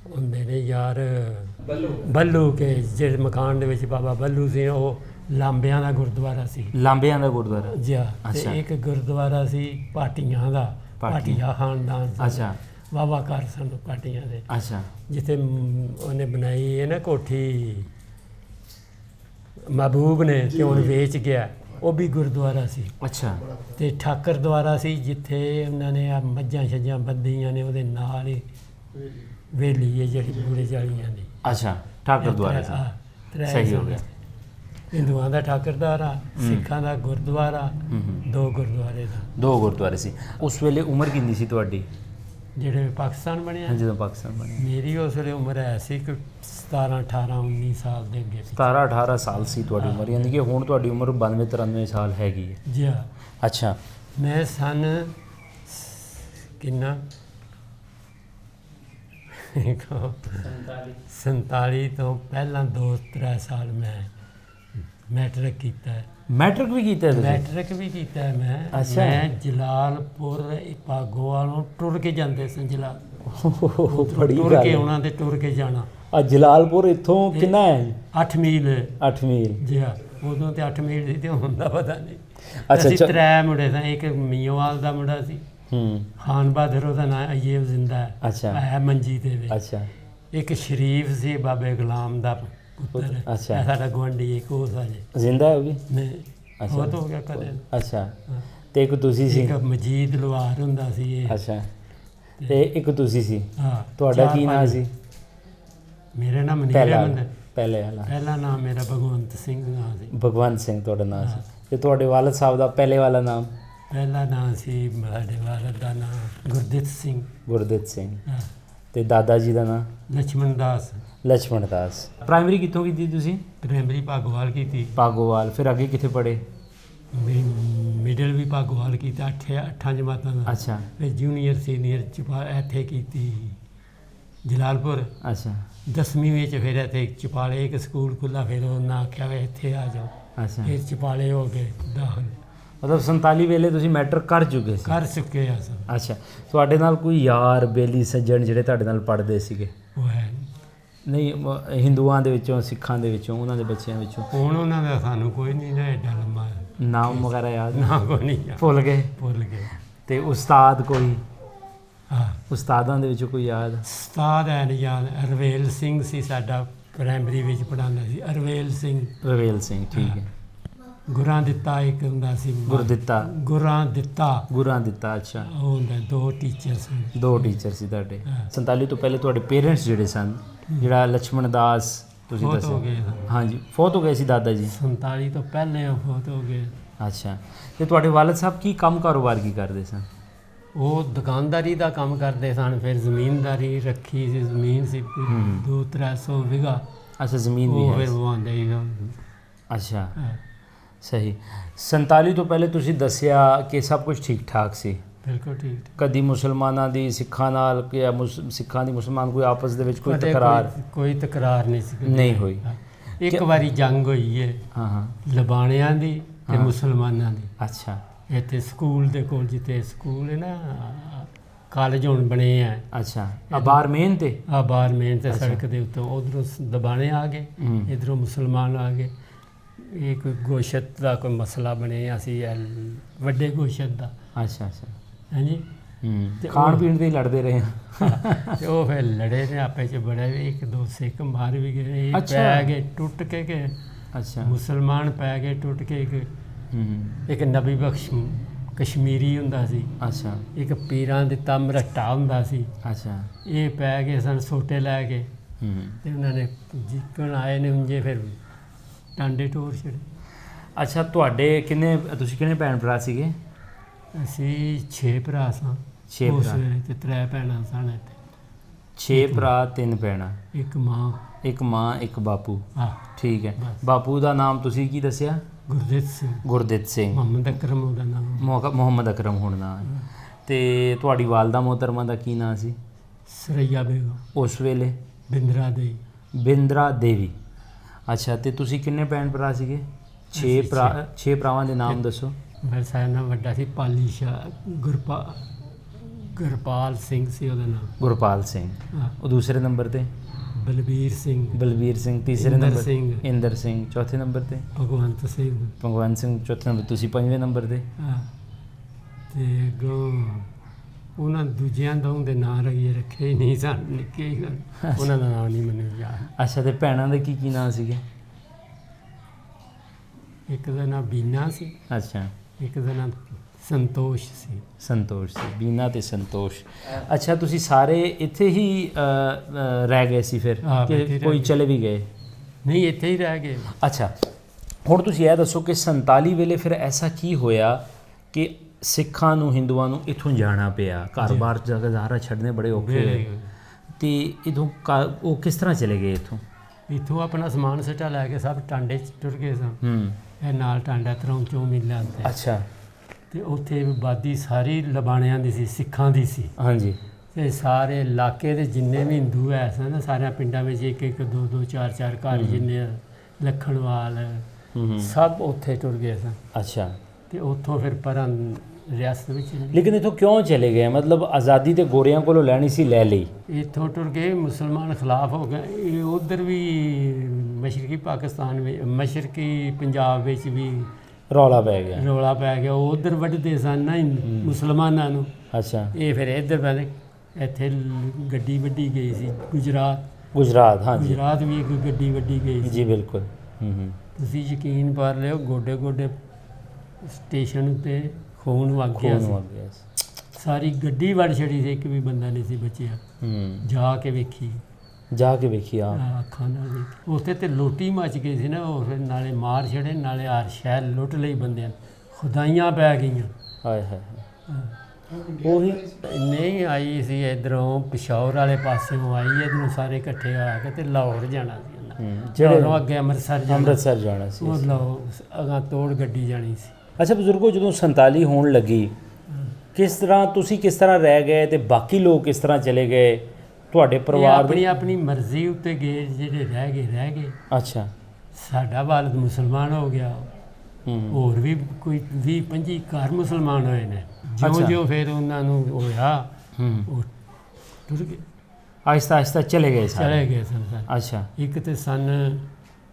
ਹੁੰਦੇ ਨੇ ਯਾਰ ਬੱਲੂ ਕੇ, ਜਿਹੜੇ ਮਕਾਨ ਦੇ ਵਿੱਚ ਬਾਬਾ ਬੱਲੂ ਸੀ, ਉਹ ਲਾਂਬਿਆਂ ਦਾ ਗੁਰਦੁਆਰਾ ਸੀ। ਲਾਂਬਿਆਂ ਦਾ ਗੁਰਦੁਆਰਾ ਜੀ। ਤੇ ਇੱਕ ਗੁਰਦੁਆਰਾ ਸੀ ਭਾਟੀਆਂ ਦਾ, ਭਾਟੀਆ ਖਾਨਦਾਨ। ਅੱਛਾ, ਵਾਵਾ ਘਰ ਸਨ ਭਾਟੀਆਂ ਦੇ। ਅੱਛਾ, ਜਿੱਥੇ ਉਹਨੇ ਬਣਾਈ ਹੈ ਨਾ ਕੋਠੀ ਮਹਿਬੂਬ ਨੇ, ਤੇ ਹੁਣ ਵੇਚ ਗਿਆ, ਉਹ ਵੀ ਗੁਰਦੁਆਰਾ ਸੀ। ਅੱਛਾ, ਤੇ ਠਾਕਰ ਦੁਆਰਾ ਸੀ, ਜਿੱਥੇ ਉਹਨਾਂ ਨੇ ਆ ਮੱਝਾਂ ਛੱਜਾਂ ਬੱਧੀਆਂ ਨੇ, ਉਹਦੇ ਨਾਲ ਹੀ ਵੇਲੀ ਹੈ ਜਿਹੜੀ ਬੂੜੇ ਜਾਲੀਆਂ ਦੀ। ਅੱਛਾ, ਠਾਕਰ ਦੁਆਰਾ ਸੀ। ਸਹੀ ਹੋ ਗਿਆ। ਹਿੰਦੂਆਂ ਦਾ ਠਾਕਰਦਾਰਾ, ਸਿੱਖਾਂ ਦਾ ਗੁਰਦੁਆਰਾ। 2 ਗੁਰਦੁਆਰੇ ਸੀ। ਉਸ ਵੇਲੇ ਉਮਰ ਕਿੰਨੀ ਸੀ ਤੁਹਾਡੀ ਜਿਹੜੇ ਪਾਕਿਸਤਾਨ ਬਣਿਆ? ਜਦੋਂ ਪਾਕਿਸਤਾਨ ਬਣਿਆ ਮੇਰੀ ਉਸ ਵੇਲੇ ਉਮਰ ਹੈ ਸੀ ਕਿ 17-18-19 ਸਾਲ ਦੇ ਅੱਗੇ। 17-18 ਸਾਲ ਸੀ ਤੁਹਾਡੀ ਉਮਰ, ਯਾਨੀ ਕਿ ਹੁਣ ਤੁਹਾਡੀ ਉਮਰ 92-93 ਸਾਲ ਹੈਗੀ ਹੈ ਜੀ। ਅੱਛਾ, ਮੈਂ ਕਿੰਨਾ 47 ਤੋਂ ਪਹਿਲਾਂ 2-3 ਸਾਲ ਮੈਂ ਮੈਟ੍ਰਿਕ ਕੀਤਾ ਹੈ। ਮੈਟ੍ਰਿਕ ਵੀ ਕੀਤਾ ਹੈ ਮੈਂ। ਮੈਂ ਜਲਾਲਪੁਰ ਭਾਗੋਵਾਲੋਂ ਟੁਰ ਕੇ ਜਾਂਦੇ ਸਨ। ਟੁਰ ਕੇ ਆਉਣਾ ਤੇ ਟੁਰ ਕੇ ਜਾਣਾ। ਜਲਾਲਪੁਰ ਇੱਥੋਂ ਕਿੰਨਾ ਹੈ? 8 ਮੀਲ ਜੀ। ਉਦੋਂ ਤੇ 8 ਮੀਲ ਸੀ ਤੇ ਹੁਣ ਦਾ ਪਤਾ ਨਹੀਂ। ਅਸੀਂ 3 ਮੁੰਡੇ ਸਨ। ਇੱਕ ਮੀਓਵਾਲ ਦਾ ਮੁੰਡਾ ਸੀ, ਖਾਨ ਬਹਾਦਰ ਉਹਦਾ ਨਾਂ, ਅਯੇਬ ਜ਼ਿੰਦਾ ਹੈ ਮੰਜੀ ਤੇ। ਇੱਕ ਸ਼ਰੀਫ ਸੀ ਬਾਬੇ ਗੁਲਾਮ ਦਾ ਪੁੱਤਰ। ਅੱਛਾ, ਸਾਡਾ ਗੁਆਂਢੀ ਇੱਕ ਉਹ ਸਾਜੇ ਜ਼ਿੰਦਾ ਹੈ ਉਹ ਵੀ ਨਹੀਂ। ਅੱਛਾ, ਹੋ ਗਿਆ ਕਦੇ। ਅੱਛਾ, ਤੇ ਇੱਕ ਤੁਸੀਂ ਸੀ? ਇੱਕ ਮਜੀਦ ਲੁਹਾਰ ਹੁੰਦਾ ਸੀ ਇਹ। ਅੱਛਾ, ਤੇ ਇੱਕ ਤੁਸੀਂ ਸੀ। ਹਾਂ, ਤੁਹਾਡਾ ਕੀ ਨਾਮ ਸੀ? ਮੇਰਾ ਨਾਮ ਮਨੀਰ ਪਹਿਲਾ ਨਾਮ ਮੇਰਾ ਭਗਵੰਤ ਸਿੰਘ ਨਾਮ ਸੀ। ਭਗਵੰਤ ਸਿੰਘ ਤੁਹਾਡਾ ਨਾਮ ਸੀ। ਤੇ ਤੁਹਾਡੇ ਵਾਲਦ ਸਾਹਿਬ ਦਾ ਪਹਿਲੇ ਵਾਲਾ ਨਾਮ? ਪਹਿਲਾ ਨਾਮ ਸੀ ਸਾਡੇ ਵਾਲਦ ਦਾ ਨਾਮ ਗੁਰਦਿੱਤ ਸਿੰਘ। ਤੇ ਦਾਦਾ ਜੀ ਦਾ ਨਾਮ? ਲਛਮਣ ਦਾਸ। ਪ੍ਰਾਇਮਰੀ ਕਿੱਥੋਂ ਕੀਤੀ ਤੁਸੀਂ? ਪ੍ਰਾਇਮਰੀ ਭਾਗੋਵਾਲ ਕੀਤੀ। ਫਿਰ ਅੱਗੇ ਕਿੱਥੇ ਪੜ੍ਹੇ? ਮਿਡਲ ਵੀ ਭਾਗੋਵਾਲ ਕੀਤਾ 8 ਜਮਾਤਾਂ ਦਾ। ਅੱਛਾ, ਫਿਰ ਜੂਨੀਅਰ ਸੀਨੀਅਰ ਇੱਥੇ ਕੀਤੀ ਜਲਾਲਪੁਰ। ਅੱਛਾ, 10ਵੀਂ ਵਿੱਚ ਫਿਰ ਇੱਥੇ ਚਪਾਲੇ ਇੱਕ ਸਕੂਲ ਖੁੱਲ੍ਹਾ, ਫਿਰ ਉਹਨਾਂ ਆਖਿਆ ਵੀ ਇੱਥੇ ਆ ਜਾਓ। ਅੱਛਾ, ਫਿਰ ਚਪਾਲੇ ਹੋ ਗਏ ਦਾਖਲ। ਮਤਲਬ 47 ਵੇਲੇ ਤੁਸੀਂ ਮੈਟ੍ਰਿਕ ਕਰ ਚੁੱਕੇ ਆ ਸਰ। ਅੱਛਾ, ਤੁਹਾਡੇ ਨਾਲ ਕੋਈ ਯਾਰ ਬੇਲੀ ਸੱਜਣ ਜਿਹੜੇ ਤੁਹਾਡੇ ਨਾਲ ਪੜ੍ਹਦੇ ਸੀਗੇ? ਉਹ ਹੈ ਨਹੀਂ, ਹਿੰਦੂਆਂ ਦੇ ਵਿੱਚੋਂ, ਸਿੱਖਾਂ ਦੇ ਵਿੱਚੋਂ, ਉਹਨਾਂ ਦੇ ਬੱਚਿਆਂ ਵਿੱਚੋਂ? ਹੁਣ ਉਹਨਾਂ ਦਾ ਸਾਨੂੰ ਕੋਈ ਨਹੀਂ ਨਾ ਐਡਾ ਲੰਮਾ ਨਾਮ ਵਗੈਰਾ ਯਾਦ? ਨਾ, ਕੋਈ ਨਹੀਂ। ਭੁੱਲ ਗਏ। ਤੇ ਉਸਤਾਦ ਕੋਈ? ਉਸਤਾਦਾਂ ਦੇ ਵਿੱਚੋਂ ਕੋਈ ਯਾਦ? ਉਸਤਾਦ ਹੈ ਨਹੀਂ ਯਾਦ। ਰਵੇਲ ਸਿੰਘ ਸੀ ਸਾਡਾ ਪ੍ਰਾਇਮਰੀ ਵਿੱਚ ਪੜ੍ਹਾਉਂਦਾ ਸੀ। ਅਰਵੇਲ ਸਿੰਘ ਰਵੇਲ ਸਿੰਘ, ਠੀਕ ਹੈ। ਗੁਰਾਂ ਦਿੱਤਾ ਇੱਕ ਹੁੰਦਾ ਸੀ, ਗੁਰਦਿੱਤਾ, ਗੁਰਾਂ ਦਿੱਤਾ, ਅੱਛਾ। ਉਹ ਹੁੰਦਾ, 2 ਟੀਚਰ ਸਨ। 2 ਟੀਚਰ ਸੀ ਤੁਹਾਡੇ। ਹਾਂ। 47 ਤੋਂ ਪਹਿਲੇ ਤੁਹਾਡੇ ਪੇਰੈਂਟਸ ਜਿਹੜੇ ਸਨ, ਜਿਹੜਾ ਲਛਮਣ ਦਾਸ ਤੁਸੀਂ ਫੌਤ ਹੋ ਦੱਸਿਆ, ਗਏ ਸਨ। ਹਾਂਜੀ, ਫੌਤ ਹੋ ਗਏ ਸੀ ਦਾਦਾ ਜੀ। 47 ਤੋਂ ਪਹਿਲੇ ਉਹ ਫੌਤ ਹੋ ਗਏ। ਅੱਛਾ, ਤੇ ਤੁਹਾਡੇ ਵਾਲਦ ਸਾਹਿਬ ਕੀ ਕੰਮ ਕਾਰੋਬਾਰ ਕੀ ਕਰਦੇ ਸਨ? ਉਹ ਦੁਕਾਨਦਾਰੀ ਦਾ ਕੰਮ ਕਰਦੇ ਸਨ, ਫਿਰ ਜ਼ਮੀਨਦਾਰੀ ਰੱਖੀ ਸੀ, ਜ਼ਮੀਨ ਸੀ 200-300 ਵਿਗਾ। ਅੱਛਾ, ਜ਼ਮੀਨ ਵੀ ਉਹ ਹੈ। ਫਿਰ ਉਹ ਆਉਂਦੇ ਹੀ ਅੱਛਾ, ਸਹੀ। 47 ਤੋਂ ਪਹਿਲੇ ਤੁਸੀਂ ਦੱਸਿਆ ਕਿ ਸਭ ਕੁਝ ਠੀਕ ਠਾਕ ਸੀ, ਬਿਲਕੁਲ ਠੀਕ। ਕਦੀ ਮੁਸਲਮਾਨਾਂ ਦੀ ਸਿੱਖਾਂ ਨਾਲ ਜਾਂ ਸਿੱਖਾਂ ਦੀ ਮੁਸਲਮਾਨ ਕੋਈ ਆਪਸ ਦੇ ਵਿੱਚ ਕੋਈ ਤਕਰਾਰ ਕੋਈ ਤਕਰਾਰ ਨਹੀਂ ਸੀ, ਨਹੀਂ ਹੋਈ। ਇੱਕ ਵਾਰੀ ਜੰਗ ਹੋਈ ਹੈ, ਹਾਂ, ਲਬਾਣਿਆਂ ਦੀ ਤੇ ਮੁਸਲਮਾਨਾਂ ਦੀ। ਅੱਛਾ, ਇੱਥੇ ਸਕੂਲ ਦੇ ਕੋਲ, ਜਿੱਥੇ ਸਕੂਲ ਹੈ ਨਾ, ਕਾਲਜ ਹੁਣ ਬਣੇ ਆ। ਅੱਛਾ, ਆ ਬਾਹਰ ਮੇਨ ਤੇ ਬਾਹਰ ਮੇਨ ਤੇ ਸੜਕ ਦੇ ਉੱਤੇ, ਉਧਰੋਂ ਲਬਾਣੇ ਆ ਗਏ, ਇਧਰੋਂ ਮੁਸਲਮਾਨ ਆ ਗਏ। ਇਹ ਕੋਈ ਗੋਸ਼ਤ ਦਾ ਕੋਈ ਮਸਲਾ ਬਣਿਆ ਸੀ, ਵੱਡੇ ਗੋਸ਼ਤ ਦਾ। ਅੱਛਾ, ਹਾਂਜੀ, ਤੇ ਖਾਣ ਪੀਣ ਦੇ ਹੀ ਲੜਦੇ ਰਹੇ। ਤੇ ਉਹ ਫਿਰ ਲੜੇ ਨੇ ਆਪੇ ਚ, ਬੜੇ 1-2 ਸਿੱਖ ਮਾਰ ਵੀ ਗਏ। ਪੈ ਗਏ ਟੁੱਟ ਕੇ ਕਿ ਅੱਛਾ, ਮੁਸਲਮਾਨ ਪੈ ਗਏ ਟੁੱਟ ਕੇ। ਇੱਕ ਨਬੀ ਬਖਸ਼ ਕਸ਼ਮੀਰੀ ਹੁੰਦਾ ਸੀ, ਅੱਛਾ, ਇੱਕ ਪੀਰਾਂ ਦੀ ਤਮਰਟਾ ਹੁੰਦਾ ਸੀ। ਅੱਛਾ, ਇਹ ਪੈ ਗਏ ਸਨ ਸੋਟੇ ਲੈ ਕੇ, ਤੇ ਉਹਨਾਂ ਨੇ ਜਿੱਕਣ ਆਏ ਨੇ ਉਂਝੇ ਫਿਰ ਟਾਂਡੇ ਟੋਰ ਛੜੇ। ਅੱਛਾ, ਤੁਸੀਂ ਕਿੰਨੇ ਭੈਣ ਭਰਾ ਸੀਗੇ? ਅਸੀਂ 6 ਭਰਾ ਸਾਂ। 6 ਭਰਾ ਤੇ 3 ਭੈਣਾਂ ਸਨ। 6 ਭਰਾ 3 ਭੈਣਾਂ, ਇੱਕ ਮਾਂ, ਇੱਕ ਬਾਪੂ। ਹਾਂ, ਠੀਕ ਹੈ। ਬਸ। ਬਾਪੂ ਦਾ ਨਾਮ ਤੁਸੀਂ ਕੀ ਦੱਸਿਆ? ਗੁਰਦਿੱਤ ਸਿੰਘ। ਮੁਹੰਮਦ ਅਕਰਮ ਉਹਦਾ ਨਾਮ। ਮੁਹੰਮਦ ਅਕਰਮ ਹੁਣ ਨਾਮ ਹੈ। ਤੇ ਤੁਹਾਡੀ ਵਾਲਦਾ ਮੋਹਤਰਮਾ ਦਾ ਕੀ ਨਾਮ ਸੀ? ਸਰਈਆ ਬੇਗਮ। ਉਸ ਵੇਲੇ ਬਿੰਦਰਾ ਦੇਵੀ। ਅੱਛਾ, ਤੇ ਤੁਸੀਂ ਕਿੰਨੇ ਭੈਣ ਭਰਾ ਸੀਗੇ? 6 ਭਰਾ। 6 ਭਰਾਵਾਂ ਦੇ ਨਾਮ ਦੱਸੋ। ਮੇਰਾ ਸਾਰਾ ਨਾਮ ਵੱਡਾ ਸੀ ਪਾਲੀ ਸ਼ਾਹ, ਗੁਰਪਾਲ ਸਿੰਘ ਸੀ ਉਹਦਾ ਨਾਮ। ਗੁਰਪਾਲ ਸਿੰਘ। ਉਹ ਦੂਸਰੇ ਨੰਬਰ ਤੇ? ਬਲਬੀਰ ਸਿੰਘ। ਤੀਸਰੇ ਨੰਬਰ? ਇੰਦਰ ਸਿੰਘ। ਚੌਥੇ ਨੰਬਰ ਤੇ? ਭਗਵੰਤ ਸਿੰਘ। ਚੌਥੇ ਨੰਬਰ। ਤੁਸੀਂ 5ਵੇਂ ਨੰਬਰ ਤੇ? ਤੇ ਉਹਨਾਂ ਦੂਜਿਆਂ ਦੇ ਨਾਂ ਰੱਖੇ ਹੀ ਨਹੀਂ ਸਨ, ਨਿੱਕੇ ਹੀ ਸਨ, ਉਹਨਾਂ ਦਾ ਨਾਮ ਨਹੀਂ ਮੈਨੂੰ ਯਾਦ। ਅੱਛਾ, ਤੇ ਭੈਣਾਂ ਦੇ ਕੀ ਨਾਂ ਸੀਗੇ? ਇੱਕ ਦਾ ਨਾਮ ਬੀਨਾ ਸੀ। ਅੱਛਾ। ਇੱਕ ਦਾ ਨਾਮ ਸੰਤੋਸ਼ ਸੀ। ਬੀਨਾ ਤੇ ਸੰਤੋਸ਼। ਅੱਛਾ, ਤੁਸੀਂ ਸਾਰੇ ਇੱਥੇ ਹੀ ਰਹਿ ਗਏ ਸੀ ਫਿਰ ਕਿ ਕੋਈ ਚਲੇ ਵੀ ਗਏ? ਨਹੀਂ, ਇੱਥੇ ਹੀ ਰਹਿ ਗਏ। ਅੱਛਾ, ਹੁਣ ਤੁਸੀਂ ਇਹ ਦੱਸੋ ਕਿ 47 ਵੇਲੇ ਫਿਰ ਐਸਾ ਕੀ ਹੋਇਆ ਕਿ ਸਿੱਖਾਂ ਨੂੰ, ਹਿੰਦੂਆਂ ਨੂੰ ਇੱਥੋਂ ਜਾਣਾ ਪਿਆ? ਘਰ-ਬਾਰ ਜਗ੍ਹਾ ਛੱਡਣੇ ਬੜੇ ਔਖੇ ਹੋਏ, ਤੇ ਇੱਥੋਂ ਉਹ ਕਿਸ ਤਰ੍ਹਾਂ ਚਲੇ ਗਏ? ਇੱਥੋਂ ਆਪਣਾ ਸਮਾਨ ਸਟਾ ਲੈ ਕੇ ਸਭ ਟਾਂਡੇ 'ਚ ਟੁਰ ਗਏ ਸਨ। ਇਹ ਨਾਲ ਟਾਂਡਾ ਤਰੌਂਚੋਂ ਮਿਲਿਆ ਤੇ। ਅੱਛਾ। ਤੇ ਉੱਥੇ ਆਬਾਦੀ ਸਾਰੀ ਲਬਾਣਿਆਂ ਦੀ ਸੀ, ਸਿੱਖਾਂ ਦੀ ਸੀ। ਹਾਂਜੀ। ਤੇ ਸਾਰੇ ਇਲਾਕੇ ਦੇ ਜਿੰਨੇ ਵੀ ਹਿੰਦੂ ਹੈ ਸਨ, ਸਾਰਿਆਂ ਪਿੰਡਾਂ ਵਿੱਚ 1-1, 2-2, 4-4 ਘਰ ਜਿੰਨੇ ਲੱਖਣਵਾਲ ਸਭ ਉੱਥੇ ਟੁਰ ਗਏ ਸਨ। ਅੱਛਾ। ਤੇ ਉੱਥੋਂ ਫਿਰ ਪਰਾਂ ਰਿਆਸਤ ਵਿੱਚ। ਲੇਕਿਨ ਇੱਥੋਂ ਕਿਉਂ ਚਲੇ ਗਏ? ਮਤਲਬ ਆਜ਼ਾਦੀ ਤੇ ਗੋਰਿਆਂ ਕੋਲੋਂ ਲੈਣੀ ਸੀ, ਲੈ ਲਈ। ਇੱਥੋਂ ਟੁਰ ਗਏ, ਮੁਸਲਮਾਨ ਖਿਲਾਫ ਹੋ ਗਏ। ਉਧਰ ਵੀ ਮਸ਼ਰਕੀ ਪਾਕਿਸਤਾਨ ਵਿੱਚ, ਮਸ਼ਰਕੀ ਪੰਜਾਬ ਵਿੱਚ ਵੀ ਰੌਲਾ ਪੈ ਗਿਆ। ਉਧਰ ਵੱਢਦੇ ਸਨ ਨਾ ਮੁਸਲਮਾਨਾਂ ਨੂੰ। ਅੱਛਾ। ਇਹ ਫਿਰ ਇੱਧਰ ਪਹਿਲੇ ਇੱਥੇ ਗੱਡੀ ਵੱਢੀ ਗਈ ਸੀ, ਗੁਜਰਾਤ। ਹਾਂ, ਗੁਜਰਾਤ ਵੀ ਇੱਕ ਗੱਡੀ ਵੱਢੀ ਗਈ ਸੀ। ਜੀ ਬਿਲਕੁਲ। ਤੁਸੀਂ ਯਕੀਨ ਕਰ ਲਿਓ, ਗੋਡੇ ਸਟੇਸ਼ਨ ਉੱਤੇ ਖੂਨ ਵਗ ਗਿਆ ਸੀ। ਸਾਰੀ ਗੱਡੀ ਵੱਢ ਛੜੀ ਸੀ, ਇੱਕ ਵੀ ਬੰਦਾ ਨਹੀਂ ਸੀ ਬਚਿਆ। ਜਾ ਕੇ ਵੇਖੀ ਅੱਖਾਂ ਨਾਲ ਵੇਖੀ। ਉੱਥੇ ਤੇ ਲੁੱਟੀ ਮਚ ਗਈ ਸੀ ਨਾ, ਉਹ ਫਿਰ ਨਾਲੇ ਮਾਰ ਛੜੇ, ਨਾਲੇ ਹਰ ਸ਼ਹਿਰ ਲੁੱਟ ਲਈ ਬੰਦਿਆਂ, ਖੁਦਾਈਆਂ ਪੈ ਗਈਆਂ। ਉਹੀ ਨਹੀਂ ਆਈ ਸੀ ਇੱਧਰੋਂ, ਪਿਸ਼ਾਵਰ ਵਾਲੇ ਪਾਸਿਓਂ ਆਈ, ਇੱਧਰੋਂ ਸਾਰੇ ਇਕੱਠੇ ਆ ਕੇ ਤੇ ਲਾਹੌਰ ਜਾਣਾ ਸੀ। ਜਿਹੜੇ ਅੱਗੇ ਅੰਮ੍ਰਿਤਸਰ ਜਾਣਾ ਸੀ, ਉਹ ਲਾਹੌਰ ਅਗਾਂ ਤੋੜ ਗੱਡੀ ਜਾਣੀ ਸੀ। ਅੱਛਾ ਬਜ਼ੁਰਗੋ, ਜਦੋਂ 47 ਹੋਣ ਲੱਗੀ, ਕਿਸ ਤਰ੍ਹਾਂ ਰਹਿ ਗਏ ਤੇ ਬਾਕੀ ਲੋਕ ਕਿਸ ਤਰ੍ਹਾਂ ਚਲੇ ਗਏ? ਤੁਹਾਡੇ ਪਰਿਵਾਰ ਆਪਣੀ ਮਰਜ਼ੀ ਉੱਤੇ ਗਏ, ਜਿਹੜੇ ਰਹਿ ਗਏ। ਅੱਛਾ। ਸਾਡਾ ਵਾਲਦ ਮੁਸਲਮਾਨ ਹੋ ਗਿਆ, ਹੋਰ ਵੀ ਕੋਈ 20-25 ਘਰ ਮੁਸਲਮਾਨ ਹੋਏ ਨੇ। ਜਿਉਂ ਫਿਰ ਉਹਨਾਂ ਨੂੰ ਹੋਇਆ, ਉਹ ਟੁਰ ਗਏ, ਆਹਿਸਤਾ ਚਲੇ ਗਏ ਸਨ। ਅੱਛਾ। ਇੱਕ ਤੇ ਸਨ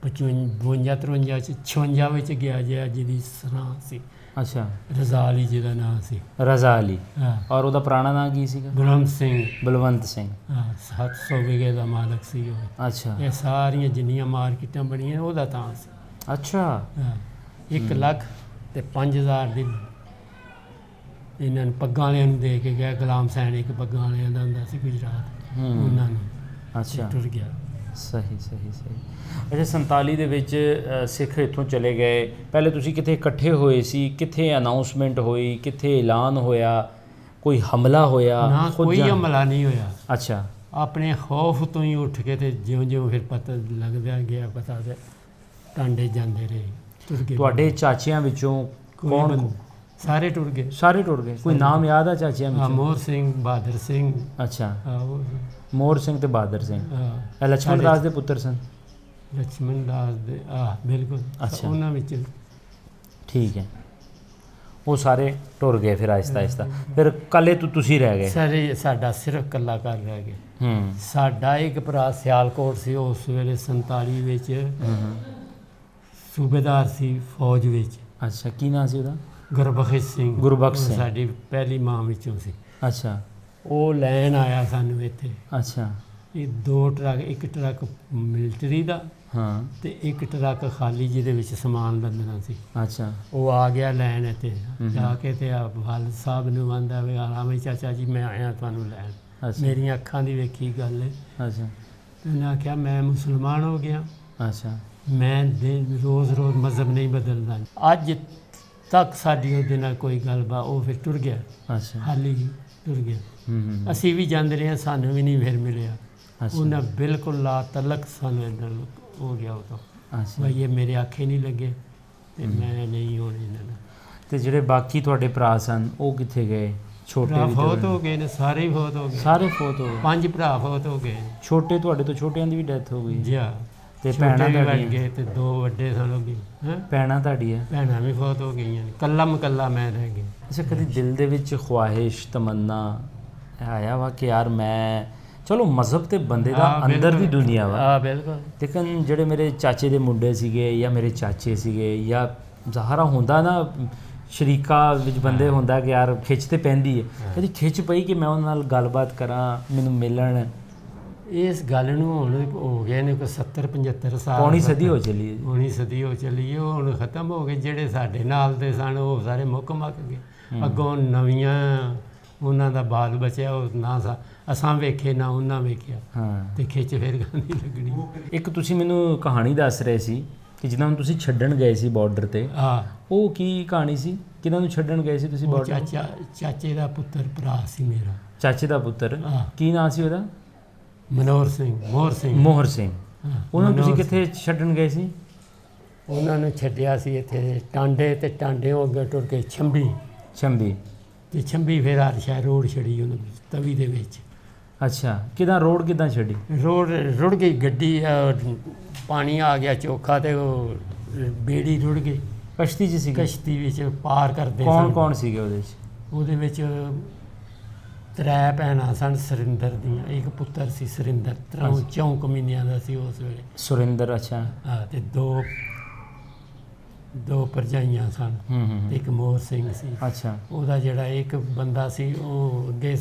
52-53 56 ਵਿੱਚ ਗਿਆ, ਜਿਹਦੀ ਸਰਾਂ ਸੀ ਅੱਛਾ, ਰਜ਼ਾ ਅਲੀ ਜਿਹਦਾ ਨਾਮ ਸੀ। ਰਜ਼ਾ ਅਲੀ। ਹਾਂ, ਔਰ ਉਹਦਾ ਪੁਰਾਣਾ ਨਾਂ ਕੀ ਸੀਗਾ? ਬਲਵੰਤ ਸਿੰਘ। ਬਲਵੰਤ ਸਿੰਘ। ਹਾਂ, 700 ਵਿਗੇ ਦਾ ਮਾਲਕ ਸੀ ਉਹ। ਅੱਛਾ ਇਹ ਸਾਰੀਆਂ ਜਿੰਨੀਆਂ ਮਾਰਕੀਟਾਂ ਬਣੀਆਂ ਉਹਦਾ ਤਾਂ ਸੀ। ਅੱਛਾ। ਹਾਂ, 1 ਲੱਖ ਤੇ 5000 ਦੀ ਇਹਨਾਂ ਨੂੰ ਪੱਗਾਂ ਵਾਲਿਆਂ ਨੂੰ ਦੇ ਕੇ ਗਿਆ। ਗੁਲਾਮ ਸੈਨਿਕ ਪੱਗਾਂ ਵਾਲਿਆਂ ਦਾ ਹੁੰਦਾ ਸੀ ਗੁਜਰਾਤ, ਉਹਨਾਂ ਨੂੰ। ਅੱਛਾ, ਟੁਰ ਗਿਆ। ਸਹੀ ਸਹੀ ਸਹੀ। ਅੱਛਾ, 47 ਦੇ ਵਿੱਚ ਸਿੱਖ ਇੱਥੋਂ ਚਲੇ ਗਏ। ਪਹਿਲੇ ਤੁਸੀਂ ਕਿੱਥੇ ਇਕੱਠੇ ਹੋਏ ਸੀ? ਕਿੱਥੇ ਅਨਾਉਂਸਮੈਂਟ ਹੋਈ? ਕਿੱਥੇ ਐਲਾਨ ਹੋਇਆ? ਕੋਈ ਹਮਲਾ ਹੋਇਆ? ਨਾ, ਖੁਦ ਕੋਈ ਹਮਲਾ ਨਹੀਂ ਹੋਇਆ। ਅੱਛਾ, ਆਪਣੇ ਖੌਫ ਤੋਂ ਹੀ ਉੱਠ ਕੇ ਤੇ ਜਿਉਂ-ਜਿਉਂ ਫਿਰ ਪਤਾ ਲੱਗਦਾ ਗਿਆ, ਪਤਾ ਤੇ ਟਾਂਡੇ ਜਾਂਦੇ ਰਹੇ, ਟੁਰ ਗਏ। ਤੁਹਾਡੇ ਚਾਚਿਆਂ ਵਿੱਚੋਂ ਕੌਣ? ਸਾਰੇ ਟੁਰ ਗਏ। ਸਾਰੇ ਟੁਰ ਗਏ। ਕੋਈ ਨਾਮ ਯਾਦ ਆ ਚਾਚਿਆਂ ਹਾਂ, ਵਿੱਚੋਂ? ਮੋਹਰ ਸਿੰਘ, ਬਹਾਦਰ ਸਿੰਘ। ਅੱਛਾ, ਹਾਂ, ਉਹ ਮੋਹਰ ਸਿੰਘ ਤੇ ਬਹਾਦਰ ਸਿੰਘ। ਹਾਂ, ਇਹ ਲਛਮਣ ਦਾਸ ਦੇ ਪੁੱਤਰ ਸਨ। ਲਛਮਣ ਦਾਸ ਦੇ, ਬਿਲਕੁਲ। ਅੱਛਾ। ਉਹਨਾਂ ਵਿੱਚ ਠੀਕ ਹੈ। ਉਹ ਸਾਰੇ ਟੁਰ ਗਏ ਫਿਰ ਆਹਿਸਤਾ ਆਹਿਸਤਾ। ਫਿਰ ਇਕੱਲੇ ਤੁਸੀਂ ਰਹਿ ਗਏ? ਸਾਰੇ, ਸਾਡਾ ਸਿਰਫ ਇਕੱਲਾ ਘਰ ਰਹਿ ਗਿਆ। ਸਾਡਾ ਇੱਕ ਭਰਾ ਸਿਆਲਕੋਟ ਸੀ ਉਸ ਵੇਲੇ 47 ਵਿੱਚ, ਸੂਬੇਦਾਰ ਸੀ ਫੌਜ ਵਿੱਚ। ਅੱਛਾ, ਕੀ ਨਾਂ ਸੀ ਉਹਦਾ? ਗੁਰਬਖਸ਼ ਸਿੰਘ। ਗੁਰਬਖਸ਼ ਸਿੰਘ। ਸਾਡੀ ਪਹਿਲੀ ਮਾਂ ਵਿੱਚੋਂ ਸੀ। ਅੱਛਾ। ਉਹ ਲੈਣ ਆਇਆ ਸਾਨੂੰ ਇੱਥੇ। ਅੱਛਾ। ਇਹ 2 ਟਰੱਕ, ਇੱਕ ਟਰੱਕ ਮਿਲਟਰੀ ਦਾ ਹਾਂ, ਤੇ ਇੱਕ ਟਰੱਕ ਖਾਲੀ ਜਿਹਦੇ ਵਿੱਚ ਸਮਾਨ ਲੱਦਣਾ ਸੀ। ਅੱਛਾ। ਉਹ ਆ ਗਿਆ ਲੈਣ ਇੱਥੇ ਜਾ ਕੇ ਤੇ ਵਾਲਦ ਸਾਹਿਬ ਨੂੰ ਆਂਦਾ ਵੀ ਆਵੇਂ ਚਾਚਾ ਜੀ ਮੈਂ ਆਇਆ ਤੁਹਾਨੂੰ ਲੈਣ। ਅੱਛਾ। ਮੇਰੀਆਂ ਅੱਖਾਂ ਦੀ ਵੇਖੀ ਗੱਲ ਹੈ। ਅੱਛਾ। ਤੇ ਉਹਨੇ ਆਖਿਆ ਮੈਂ ਮੁਸਲਮਾਨ ਹੋ ਗਿਆ, ਅੱਛਾ। ਮੈਂ ਰੋਜ਼ ਰੋਜ਼ ਮਜ਼ਹਬ ਨਹੀਂ ਬਦਲਦਾ। ਅੱਜ ਤੱਕ ਸਾਡੀ ਉਹਦੇ ਨਾਲ ਕੋਈ ਗੱਲਬਾਤ। ਉਹ ਫਿਰ ਟੁਰ ਗਿਆ। ਅੱਛਾ। ਹਾਲੀ ਟੁਰ ਗਿਆ। ਅਸੀਂ ਵੀ ਜਾਂਦੇ ਰਹੇ, ਸਾਨੂੰ ਵੀ ਨਹੀਂ ਫਿਰ ਮਿਲਿਆ। ਉਹਨਾਂ ਬਿਲਕੁਲ ਲਾ ਤਲਕ ਸਾਨੂੰ ਇੱਦਾਂ ਹੋ ਗਿਆ ਉਹ ਤੋਂ। ਅੱਛਾ। ਭਾਈ ਇਹ ਮੇਰੇ ਆਖੇ ਨਹੀਂ ਲੱਗੇ ਤੇ ਮੈਂ ਨਹੀਂ ਹੋਣ ਇਹਨਾਂ ਨਾਲ। ਤੇ ਜਿਹੜੇ ਬਾਕੀ ਤੁਹਾਡੇ ਭਰਾ ਸਨ ਉਹ ਕਿੱਥੇ ਗਏ? ਛੋਟੇ ਭਰਾ ਵੀ ਫੌਤ ਹੋ ਗਏ ਨੇ, ਸਾਰੇ ਹੀ ਫੌਤ ਹੋ ਗਏ। ਸਾਰੇ ਫੌਤ ਹੋ ਗਏ? 5 ਭਰਾ ਫੌਤ ਹੋ ਗਏ। ਛੋਟੇ ਤੁਹਾਡੇ ਤੋਂ ਛੋਟਿਆਂ ਦੀ ਵੀ ਡੈਥ ਹੋ ਗਈ? ਜੀ ਹਾਂ। ਤੇ ਛੋਟੇ ਭੈਣਾਂ ਵੀ ਵੱਜ ਤੁਹਾਡੀਆਂ? ਗਏ ਤੇ 2 ਵੱਡੇ ਸਨ ਉਹ ਵੀ। ਹੈਂ, ਭੈਣਾਂ ਤੁਹਾਡੀਆਂ? ਭੈਣਾਂ ਵੀ ਫੌਤ ਹੋ ਗਈਆਂ ਨੇ। ਕੱਲਾ ਮਕੱਲਾ ਮੈਂ ਰਹਿ ਗਿਆ। ਅੱਛਾ, ਕਦੀ ਦਿਲ ਦੇ ਵਿੱਚ ਖੁਆਇਸ਼, ਤਮੰਨਾ ਆਇਆ ਵਾ ਕਿ ਯਾਰ ਮੈਂ, ਚਲੋ ਮਜ਼ਹਬ ਤੇ ਬੰਦੇ ਦਾ ਅੰਦਰ ਦੀ ਦੁਨੀਆ ਵਾ, ਬਿਲਕੁਲ। ਲੇਕਿਨ ਜਿਹੜੇ ਮੇਰੇ ਚਾਚੇ ਦੇ ਮੁੰਡੇ ਸੀਗੇ ਜਾਂ ਮੇਰੇ ਚਾਚੇ ਸੀਗੇ ਜਾਂ ਜ਼ਾਹਰਾ ਹੁੰਦਾ ਨਾ ਸ਼ਰੀਕਾ ਵਿੱਚ ਬੰਦੇ ਹੁੰਦਾ ਕਿ ਯਾਰ ਖਿੱਚ ਤੇ ਪੈਂਦੀ ਹੈ, ਕਦੀ ਖਿੱਚ ਪਈ ਕਿ ਮੈਂ ਉਹਨਾਂ ਨਾਲ ਗੱਲਬਾਤ ਕਰਾਂ, ਮੈਨੂੰ ਮਿਲਣ? ਇਸ ਗੱਲ ਨੂੰ ਹੁਣ ਹੋ ਗਏ ਨੇ ਕੋਈ 70-75 ਸਾਲ। ਪੌਣੀ ਸਦੀ ਹੋ ਚੱਲੀ ਹੈ। ਪੌਣੀ ਸਦੀ ਹੋ ਚੱਲੀ ਹੈ। ਉਹ ਹੁਣ ਖਤਮ ਹੋ ਗਏ। ਜਿਹੜੇ ਸਾਡੇ ਨਾਲ ਦੇ ਸਨ ਉਹ ਸਾਰੇ ਮੁੱਕ ਗਏ। ਅੱਗੋਂ ਨਵੀਆਂ ਉਹਨਾਂ ਦਾ ਬਾਲ ਬਚਿਆ, ਉਹ ਨਾ ਅਸਾਂ ਵੇਖੇ ਨਾ ਉਹਨਾਂ ਵੇਖਿਆ। ਹਾਂ, ਤੇ ਖਿੱਚ ਫਿਰ ਗਾਂਦੀ ਲੱਗਣੀ। ਇੱਕ ਤੁਸੀਂ ਮੈਨੂੰ ਕਹਾਣੀ ਦੱਸ ਰਹੇ ਸੀ ਕਿ ਜਿਨ੍ਹਾਂ ਨੂੰ ਤੁਸੀਂ ਛੱਡਣ ਗਏ ਸੀ ਬਾਰਡਰ ਤੇ, ਉਹ ਕੀ ਕਹਾਣੀ ਸੀ? ਕਿਹਨਾਂ ਨੂੰ ਛੱਡਣ ਗਏ ਸੀ ਤੁਸੀਂ ਬਾਰਡਰ? ਚਾਚੇ ਦਾ ਪੁੱਤਰ ਭਰਾ ਸੀ ਮੇਰਾ। ਚਾਚੇ ਦਾ ਪੁੱਤਰ? ਕੀ ਨਾਂ ਸੀ ਉਹਦਾ? ਮਨੋਹਰ ਸਿੰਘ। ਮੋਹਰ ਸਿੰਘ। ਮੋਹਰ ਸਿੰਘ। ਉਹਨਾਂ ਨੂੰ ਤੁਸੀਂ ਕਿੱਥੇ ਛੱਡਣ ਗਏ ਸੀ? ਉਹਨਾਂ ਨੂੰ ਛੱਡਿਆ ਸੀ ਇੱਥੇ ਟਾਂਡੇ, ਤੇ ਟਾਂਡਿਓਂ ਅੱਗੇ ਟੁਰ ਕੇ ਛੰਬੀ। ਛੰਬੀ? ਤੇ ਛੰਬੀ ਫਿਰ ਹਰਸ਼ਾ ਰੋਡ ਛੜੀ ਉਹਨੂੰ ਤਵੀ ਦੇ ਵਿੱਚ। ਅੱਛਾ, ਕਿਦਾਂ ਰੋਡ ਕਿਦਾਂ ਛੱਡੀ? ਰੋਡ ਰੁੜ ਗਈ ਗੱਡੀ, ਪਾਣੀ ਆ ਗਿਆ ਚੋਖਾ ਤੇ ਉਹ ਬੇੜੀ ਰੁੜ ਗਈ। ਕਸ਼ਤੀ 'ਚ ਸੀ? ਕਸ਼ਤੀ ਵਿੱਚ ਪਾਰ ਕਰਦੇ। ਕੌਣ ਕੌਣ ਸੀਗੇ ਉਹਦੇ 'ਚ? ਉਹਦੇ ਵਿੱਚ 3 ਭੈਣਾਂ ਸਨ ਸੁਰਿੰਦਰ ਦੀਆਂ। ਇੱਕ ਪੁੱਤਰ ਸੀ ਸੁਰਿੰਦਰ, 4 ਮਹੀਨਿਆਂ ਦਾ ਸੀ ਉਸ ਵੇਲੇ। ਸੁਰਿੰਦਰ? ਅੱਛਾ। ਤੇ 2 ਭਰਜਾਈਆਂ ਸਨ। ਇੱਕ ਮੋਹਰ ਸਿੰਘ ਸੀ। ਅੱਛਾ। ਉਹਦਾ ਜਿਹੜਾ ਇੱਕ ਬੰਦਾ ਸੀ ਉਹ ਅੱਗੇ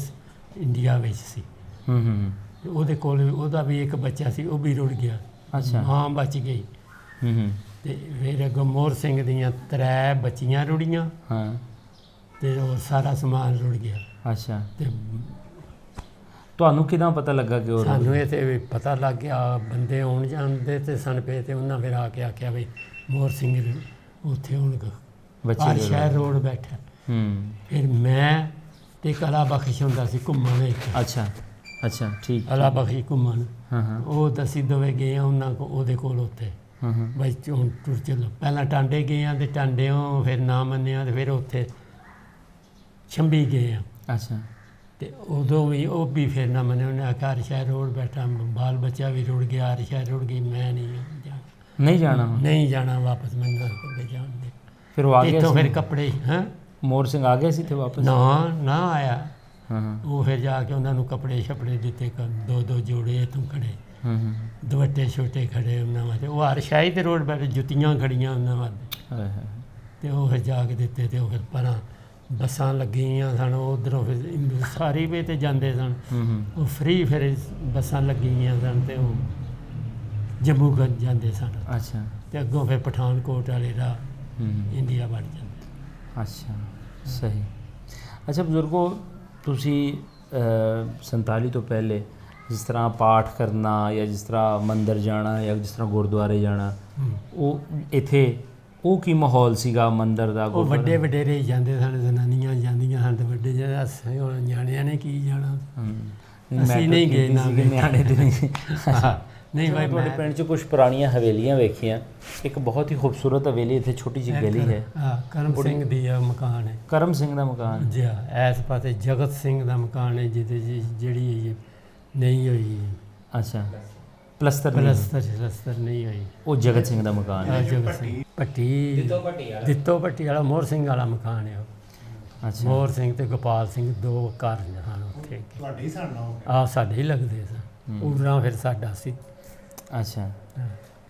ਇੰਡੀਆ ਵਿੱਚ ਸੀ। ਉਹਦੇ ਕੋਲ ਉਹਦਾ ਵੀ ਇੱਕ ਬੱਚਾ ਸੀ, ਉਹ ਵੀ ਰੁੜ ਗਿਆ। ਅੱਛਾ। ਮਾਂ ਬਚ ਗਈ। ਤੇ ਫਿਰ ਅੱਗੋਂ ਮੋਹਰ ਸਿੰਘ ਦੀਆਂ 3 ਬੱਚੀਆਂ ਰੁੜੀਆਂ। ਹਾਂ। ਤੇ ਉਹ ਸਾਰਾ ਸਮਾਨ ਰੁੜ ਗਿਆ। ਅੱਛਾ। ਤੇ ਤੁਹਾਨੂੰ ਕਿਦਾਂ ਪਤਾ ਲੱਗਾ ਕਿ ਉਹ? ਸਾਨੂੰ ਇਹ ਤੇ ਪਤਾ ਲੱਗ ਗਿਆ, ਬੰਦੇ ਆਉਣ ਜਾਂਦੇ ਤੇ ਸਨ ਪਏ, ਤੇ ਉਹਨਾਂ ਫਿਰ ਆ ਕੇ ਆਖਿਆ ਵੀ ਮੋਹਰ ਸਿੰਘ ਉੱਥੇ ਹੁਣ ਬੱਚੇ ਸ਼ਹਿਰ ਰੋਡ ਬੈਠਾ। ਫਿਰ ਮੈਂ ਤੇ ਕਲਾ ਬਖਸ਼ ਹੁੰਦਾ ਸੀ ਘੁੰਮਣ ਇੱਕ। ਅੱਛਾ। ਅੱਛਾ, ਠੀਕ। ਕਲਾ ਬਖਸ਼ ਘੁੰਮਣ। ਹਾਂ। ਉਹ ਅਸੀਂ ਦੋਵੇਂ ਗਏ ਆ ਉਹਨਾਂ ਕੋਲ, ਉਹਦੇ ਕੋਲ ਉੱਥੇ। ਬਈ ਹੁਣ ਟੁਰ ਚੱਲੋ। ਪਹਿਲਾਂ ਟਾਂਡੇ ਗਏ ਆ ਤੇ ਟਾਂਡਿਓਂ ਫਿਰ ਨਾ ਮੰਨਿਆ ਤੇ ਫਿਰ ਉੱਥੇ ਛੰਬੀ ਗਏ ਆ। ਅੱਛਾ। ਤੇ ਉਦੋਂ ਵੀ ਉਹ ਵੀ ਫਿਰ ਨਾ ਮੰਨਿਆ। ਉਹਨੇ ਆਖਿਆ ਹਰਸ਼ਾ ਰੋਡ ਬੈਠਾ, ਬਾਲ ਬੱਚਾ ਵੀ ਰੁੜ ਗਿਆ, ਹਰਸ਼ਾ ਰੁੜ ਗਈ, ਮੈਂ ਨਹੀਂ ਜਾਣਾ। ਨਹੀਂ ਜਾਣਾ ਵਾਪਸ, ਮੈਨੂੰ ਅੱਗੇ ਜਾਣ ਦੇ। ਫਿਰ ਉਹ ਆ ਗਿਆ ਇੱਥੋਂ ਫਿਰ ਕੱਪੜੇ। ਹਾਂ, ਮੋਹਰ ਸਿੰਘ ਆ ਗਏ ਸੀ ਤੇ ਵਾਪਸ? ਨਾ ਆਇਆ। ਉਹ ਫਿਰ ਜਾ ਕੇ ਉਹਨਾਂ ਨੂੰ ਕੱਪੜੇ ਛਪੜੇ ਦਿੱਤੇ, 2 ਜੋੜੇ ਇੱਥੋਂ ਖੜੇ, ਦੁਪੱਟੇ ਛੋਟੇ ਖੜੇ ਉਹਨਾਂ ਵਾਸਤੇ। ਉਹ ਹਰਸ਼ਾਹੀ ਤੇ ਰੋਡ ਬੈਠੇ, ਜੁੱਤੀਆਂ ਖੜੀਆਂ ਉਹਨਾਂ ਵਾਸਤੇ। ਤੇ ਉਹ ਫਿਰ ਜਾ ਕੇ ਦਿੱਤੇ ਤੇ ਉਹ ਫਿਰ ਪਰਾਂ ਬੱਸਾਂ ਲੱਗੀਆਂ ਸਨ ਉਧਰੋਂ ਫਿਰ ਸਾਰੀ ਵੇ ਤੇ ਜਾਂਦੇ ਸਨ ਉਹ ਫ੍ਰੀ ਫਿਰ ਬੱਸਾਂ ਲੱਗੀਆਂ ਸਨ ਤੇ ਉਹ ਜੰਮੂ ਜਾਂਦੇ ਸਨ। ਅੱਛਾ। ਤੇ ਅੱਗੋਂ ਫਿਰ ਪਠਾਨਕੋਟ ਵਾਲੇ ਰਾਹ ਇੰਡੀਆ ਵੜ ਜਾਂਦੇ। ਅੱਛਾ, ਸਹੀ। ਅੱਛਾ ਬਜ਼ੁਰਗੋ, ਤੁਸੀਂ 47 ਤੋਂ ਪਹਿਲੇ ਜਿਸ ਤਰ੍ਹਾਂ ਪਾਠ ਕਰਨਾ ਜਾਂ ਜਿਸ ਤਰ੍ਹਾਂ ਮੰਦਰ ਜਾਣਾ ਜਾਂ ਜਿਸ ਤਰ੍ਹਾਂ ਗੁਰਦੁਆਰੇ ਜਾਣਾ, ਉਹ ਇੱਥੇ ਉਹ ਕੀ ਮਾਹੌਲ ਸੀਗਾ ਮੰਦਰ ਦਾ? ਉਹ ਵੱਡੇ ਵਡੇਰੇ ਹੀ ਜਾਂਦੇ ਸਨ, ਜ਼ਨਾਨੀਆਂ ਜਾਂਦੀਆਂ ਸਨ ਤੇ ਵੱਡੇ ਜਿਹੜੇ ਅਸੀਂ ਹੁਣ ਨਿਆਣਿਆਂ ਨੇ ਕੀ ਜਾਣਾ, ਅਸੀਂ ਨਹੀਂ ਗਏ ਨਾ ਨਿਆਣੇ ਦੇ ਨਹੀਂ। ਨਹੀਂ ਭਾਈ ਤੁਹਾਡੇ ਪਿੰਡ 'ਚ ਕੁਝ ਪੁਰਾਣੀਆਂ ਹਵੇਲੀਆਂ ਵੇਖੀਆਂ, ਇੱਕ ਬਹੁਤ ਹੀ ਖੂਬਸੂਰਤ ਹਵੇਲੀ ਇੱਥੇ ਛੋਟੀ ਜਿਹੀ ਗਲੀ ਹੈ। ਕਰਮ ਸਿੰਘ ਦੀ ਮਕਾਨ ਹੈ। ਕਰਮ ਸਿੰਘ ਦਾ ਮਕਾਨ ਜੀ ਇਸ ਪਾਸੇ ਜਗਤ ਸਿੰਘ ਦਾ ਮਕਾਨ ਹੈ ਜਿਹਦੇ ਜਿਹੜੀ ਨਹੀਂ ਹੋਈ। ਅੱਛਾ, ਪਲਸਤਰ ਨਹੀਂ ਹੋਈ, ਉਹ ਜਗਤ ਸਿੰਘ ਦਾ ਮਕਾਨ ਹੈ। ਜਗਤ ਸਿੰਘ ਭੱਟੀ ਦਿੱਤੋ ਭੱਟੀ ਵਾਲਾ ਮੋਹਰ ਸਿੰਘ ਵਾਲਾ ਮਕਾਨ ਹੈ ਉਹ। ਅੱਛਾ, ਮੋਹਰ ਸਿੰਘ ਤੇ ਗੋਪਾਲ ਸਿੰਘ ਦੋ ਘਰ ਹਨ ਉੱਥੇ। ਤੁਹਾਡੇ ਹੀ ਸਾਡਾ ਆਹ ਸਾਡੇ ਹੀ ਲੱਗਦੇ ਸਨ, ਉਧਰਾਂ ਫਿਰ ਸਾਡਾ ਸੀ। ਅੱਛਾ,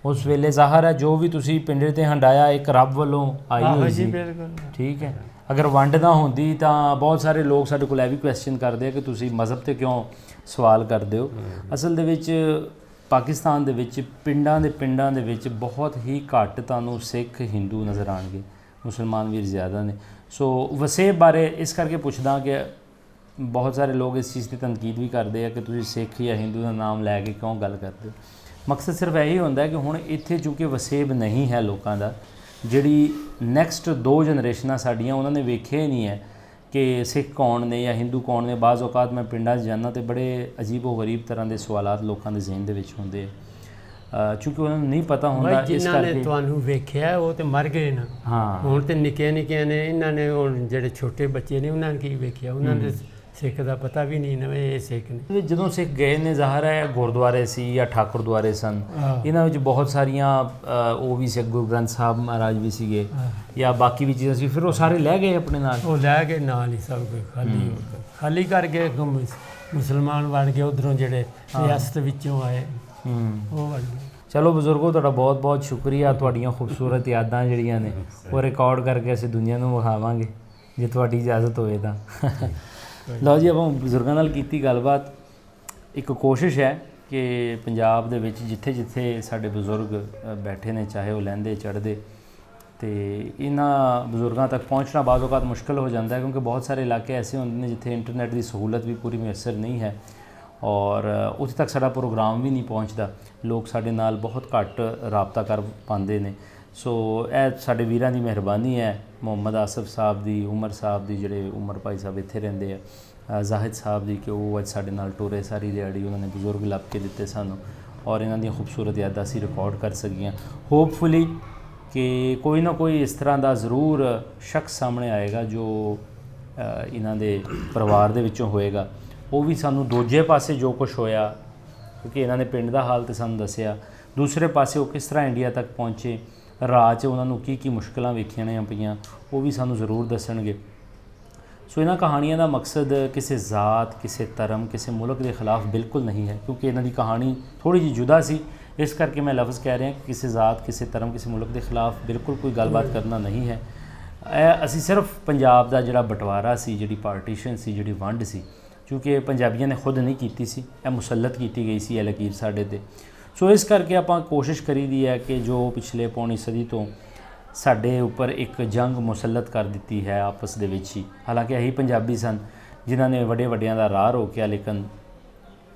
ਉਸ ਵੇਲੇ ਜ਼ਾਹਰ ਹੈ ਜੋ ਵੀ ਤੁਸੀਂ ਪਿੰਡ ਤੇ ਹੰਡਾਇਆ ਇੱਕ ਰੱਬ ਵੱਲੋਂ ਆਈ ਹੋਈ ਸੀ। ਬਿਲਕੁਲ ਠੀਕ ਹੈ। ਅਗਰ ਵੰਡ ਨਾ ਹੁੰਦੀ ਤਾਂ ਬਹੁਤ ਸਾਰੇ ਲੋਕ ਸਾਡੇ ਕੋਲ ਇਹ ਵੀ ਕੁਐਸਚਨ ਕਰਦੇ ਆ ਕਿ ਤੁਸੀਂ ਮਜ਼ਹਬ ਤੇ ਕਿਉਂ ਸਵਾਲ ਕਰਦੇ ਹੋ। ਅਸਲ ਦੇ ਵਿੱਚ ਪਾਕਿਸਤਾਨ ਦੇ ਵਿੱਚ ਪਿੰਡਾਂ ਦੇ ਵਿੱਚ ਬਹੁਤ ਹੀ ਘੱਟ ਤੁਹਾਨੂੰ ਸਿੱਖ ਹਿੰਦੂ ਨਜ਼ਰ ਆਉਣਗੇ, ਮੁਸਲਮਾਨ ਵੀ ਜ਼ਿਆਦਾ ਨੇ। ਸੋ ਵਸੇਬ ਬਾਰੇ ਇਸ ਕਰਕੇ ਪੁੱਛਦਾ ਕਿ ਬਹੁਤ ਸਾਰੇ ਲੋਕ ਇਸ ਚੀਜ਼ ਦੀ ਤਨਕੀਦ ਵੀ ਕਰਦੇ ਆ ਕਿ ਤੁਸੀਂ ਸਿੱਖ ਜਾਂ ਹਿੰਦੂ ਦਾ ਨਾਮ ਲੈ ਕੇ ਕਿਉਂ ਗੱਲ ਕਰਦੇ ਹੋ। ਮਕਸਦ ਸਿਰਫ ਇਹੀ ਹੁੰਦਾ ਕਿ ਹੁਣ ਇੱਥੇ ਚੂੰਕਿ ਵਸੇਬ ਨਹੀਂ ਹੈ ਲੋਕਾਂ ਦਾ, ਜਿਹੜੀ ਨੈਕਸਟ 2 ਜਨਰੇਸ਼ਨਾਂ ਸਾਡੀਆਂ ਉਹਨਾਂ ਨੇ ਵੇਖਿਆ ਹੀ ਨਹੀਂ ਹੈ ਕਿ ਸਿੱਖ ਕੌਣ ਨੇ ਜਾਂ ਹਿੰਦੂ ਕੌਣ ਨੇ। ਬਾਜ਼ ਔਕਾਤ ਮੈਂ ਪਿੰਡਾਂ 'ਚ ਜਾਂਦਾ ਤੇ ਬੜੇ ਅਜੀਬੋ ਗਰੀਬ ਤਰ੍ਹਾਂ ਦੇ ਸਵਾਲਾਤ ਲੋਕਾਂ ਦੇ ਜ਼ਿਹਨ ਦੇ ਵਿੱਚ ਹੁੰਦੇ ਆ, ਚੂੰਕਿ ਉਹਨਾਂ ਨੂੰ ਨਹੀਂ ਪਤਾ ਹੁੰਦਾ। ਇਸ ਕਰਕੇ ਨੇ ਤੁਹਾਨੂੰ ਵੇਖਿਆ ਉਹ ਤੇ ਮਰ ਗਏ ਨਾ। ਹਾਂ, ਹੁਣ ਤੇ ਨਿੱਕੇ ਨੇ, ਇਹਨਾਂ ਨੇ ਹੁਣ ਜਿਹੜੇ ਛੋਟੇ ਬੱਚੇ ਨੇ ਉਹਨਾਂ ਨੇ ਕੀ ਵੇਖਿਆ, ਉਹਨਾਂ ਨੇ ਸਿੱਖ ਦਾ ਪਤਾ ਵੀ ਨਹੀਂ ਨਾ ਇਹ ਸਿੱਖ ਨੇ। ਜਦੋਂ ਸਿੱਖ ਗਏ ਨੇ ਜ਼ਾਹਰ ਹੈ ਗੁਰਦੁਆਰੇ ਸੀ ਜਾਂ ਠਾਕੁਰ ਦੁਆਰੇ ਸਨ, ਇਹਨਾਂ ਵਿੱਚ ਬਹੁਤ ਸਾਰੀਆਂ ਉਹ ਵੀ ਸੀ, ਗੁਰੂ ਗ੍ਰੰਥ ਸਾਹਿਬ ਮਹਾਰਾਜ ਵੀ ਸੀਗੇ ਜਾਂ ਬਾਕੀ ਵੀ ਚੀਜ਼ਾਂ ਸੀ, ਫਿਰ ਉਹ ਸਾਰੇ ਲੈ ਗਏ ਆਪਣੇ ਨਾਲ। ਉਹ ਲੈ ਗਏ ਨਾਲ ਹੀ ਸਭ ਕੁਝ ਖਾਲੀ ਕਰਕੇ ਮੁਸਲਮਾਨ ਬਣ ਗਏ ਉਧਰੋਂ ਜਿਹੜੇ ਰਿਆਸਤ ਵਿੱਚੋਂ ਆਏ ਉਹ ਬਣ ਗਏ। ਚਲੋ ਬਜ਼ੁਰਗੋ, ਤੁਹਾਡਾ ਬਹੁਤ ਬਹੁਤ ਸ਼ੁਕਰੀਆ। ਤੁਹਾਡੀਆਂ ਖੂਬਸੂਰਤ ਯਾਦਾਂ ਜਿਹੜੀਆਂ ਨੇ ਉਹ ਰਿਕਾਰਡ ਕਰਕੇ ਅਸੀਂ ਦੁਨੀਆ ਨੂੰ ਵਿਖਾਵਾਂਗੇ ਜੇ ਤੁਹਾਡੀ ਇਜਾਜ਼ਤ ਹੋਵੇ ਤਾਂ। ਲਓ ਜੀ, ਆਪਾਂ ਬਜ਼ੁਰਗਾਂ ਨਾਲ ਕੀਤੀ ਗੱਲਬਾਤ। ਇੱਕ ਕੋਸ਼ਿਸ਼ ਹੈ ਕਿ ਪੰਜਾਬ ਦੇ ਵਿੱਚ ਜਿੱਥੇ ਜਿੱਥੇ ਸਾਡੇ ਬਜ਼ੁਰਗ ਬੈਠੇ ਨੇ, ਚਾਹੇ ਉਹ ਲਹਿੰਦੇ ਚੜ੍ਹਦੇ, ਤੇ ਇਹਨਾਂ ਬਜ਼ੁਰਗਾਂ ਤੱਕ ਪਹੁੰਚਣਾ ਬਾਜ਼ ਔਕਾਤ ਮੁਸ਼ਕਿਲ ਹੋ ਜਾਂਦਾ ਹੈ ਕਿਉਂਕਿ ਬਹੁਤ ਸਾਰੇ ਇਲਾਕੇ ਐਸੇ ਹੁੰਦੇ ਨੇ ਜਿੱਥੇ ਇੰਟਰਨੈਟ ਦੀ ਸਹੂਲਤ ਵੀ ਪੂਰੀ ਮੁਯੱਸਰ ਨਹੀਂ ਹੈ ਔਰ ਉੱਥੇ ਤੱਕ ਸਾਡਾ ਪ੍ਰੋਗਰਾਮ ਵੀ ਨਹੀਂ ਪਹੁੰਚਦਾ। ਲੋਕ ਸਾਡੇ ਨਾਲ ਬਹੁਤ ਘੱਟ ਰਾਬਤਾ ਕਰ ਪਾਉਂਦੇ ਨੇ। ਸੋ ਇਹ ਸਾਡੇ ਵੀਰਾਂ ਦੀ ਮਿਹਰਬਾਨੀ ਹੈ, ਮੁਹੰਮਦ ਆਸਫ ਸਾਹਿਬ ਦੀ, ਉਮਰ ਸਾਹਿਬ ਦੀ, ਜਿਹੜੇ ਉਮਰ ਭਾਈ ਸਾਹਿਬ ਇੱਥੇ ਰਹਿੰਦੇ ਆ, ਜ਼ਾਹਿਦ ਸਾਹਿਬ ਦੀ, ਕਿ ਉਹ ਅੱਜ ਸਾਡੇ ਨਾਲ ਟੁਰੇ ਸਾਰੀ ਦਿਹਾੜੀ। ਉਹਨਾਂ ਨੇ ਬਜ਼ੁਰਗ ਲੱਭ ਕੇ ਦਿੱਤੇ ਸਾਨੂੰ ਔਰ ਇਹਨਾਂ ਦੀਆਂ ਖੂਬਸੂਰਤ ਯਾਦਾਂ ਅਸੀਂ ਰਿਕਾਰਡ ਕਰ ਸਕੀਆਂ। ਹੋਪਫੁਲੀ ਕਿ ਕੋਈ ਨਾ ਕੋਈ ਇਸ ਤਰ੍ਹਾਂ ਦਾ ਜ਼ਰੂਰ ਸ਼ਖਸ ਸਾਹਮਣੇ ਆਏਗਾ ਜੋ ਇਹਨਾਂ ਦੇ ਪਰਿਵਾਰ ਦੇ ਵਿੱਚੋਂ ਹੋਏਗਾ, ਉਹ ਵੀ ਸਾਨੂੰ ਦੂਜੇ ਪਾਸੇ ਜੋ ਕੁਝ ਹੋਇਆ, ਕਿਉਂਕਿ ਇਹਨਾਂ ਨੇ ਪਿੰਡ ਦਾ ਹਾਲ ਤਾਂ ਸਾਨੂੰ ਦੱਸਿਆ, ਦੂਸਰੇ ਪਾਸੇ ਉਹ ਕਿਸ ਤਰ੍ਹਾਂ ਇੰਡੀਆ ਤੱਕ ਪਹੁੰਚੇ, ਰਾਹ 'ਚ ਉਹਨਾਂ ਨੂੰ ਕੀ ਮੁਸ਼ਕਿਲਾਂ ਵੇਖੀਆਂ ਨੇ ਪਈਆਂ, ਉਹ ਵੀ ਸਾਨੂੰ ਜ਼ਰੂਰ ਦੱਸਣਗੇ। ਸੋ ਇਹਨਾਂ ਕਹਾਣੀਆਂ ਦਾ ਮਕਸਦ ਕਿਸੇ ਜ਼ਾਤ, ਕਿਸੇ ਧਰਮ, ਕਿਸੇ ਮੁਲਕ ਦੇ ਖਿਲਾਫ ਬਿਲਕੁਲ ਨਹੀਂ ਹੈ, ਕਿਉਂਕਿ ਇਹਨਾਂ ਦੀ ਕਹਾਣੀ ਥੋੜ੍ਹੀ ਜਿਹੀ ਜੁਦਾ ਸੀ। ਇਸ ਕਰਕੇ ਮੈਂ ਲਫ਼ਜ਼ ਕਹਿ ਰਿਹਾ ਕਿ ਕਿਸੇ ਜ਼ਾਤ, ਕਿਸੇ ਧਰਮ, ਕਿਸੇ ਮੁਲਕ ਦੇ ਖਿਲਾਫ ਬਿਲਕੁਲ ਕੋਈ ਗੱਲਬਾਤ ਕਰਨਾ ਨਹੀਂ ਹੈ। ਅਸੀਂ ਸਿਰਫ ਪੰਜਾਬ ਦਾ ਜਿਹੜਾ ਬਟਵਾਰਾ ਸੀ, ਜਿਹੜੀ ਪਾਰਟੀਸ਼ਨ ਸੀ, ਜਿਹੜੀ ਵੰਡ ਸੀ, ਕਿਉਂਕਿ ਪੰਜਾਬੀਆਂ ਨੇ ਖੁਦ ਨਹੀਂ ਕੀਤੀ ਸੀ, ਇਹ ਮੁਸੱਲਤ ਕੀਤੀ ਗਈ ਸੀ ਇਹ ਲਕੀਰ ਸਾਡੇ 'ਤੇ। ਸੋ ਇਸ ਕਰਕੇ ਆਪਾਂ ਕੋਸ਼ਿਸ਼ ਕਰੀਦੀ ਹੈ ਕਿ ਜੋ ਪਿਛਲੇ ਪੌਣੀ ਸਦੀ ਤੋਂ ਸਾਡੇ ਉੱਪਰ ਇੱਕ ਜੰਗ ਮੁਸੱਲਤ ਕਰ ਦਿੱਤੀ ਹੈ ਆਪਸ ਦੇ ਵਿੱਚ ਹੀ, ਹਾਲਾਂਕਿ ਇਹੀ ਪੰਜਾਬੀ ਸਨ ਜਿਨ੍ਹਾਂ ਨੇ ਵੱਡਿਆਂ ਦਾ ਰਾਹ ਰੋਕਿਆ, ਲੇਕਿਨ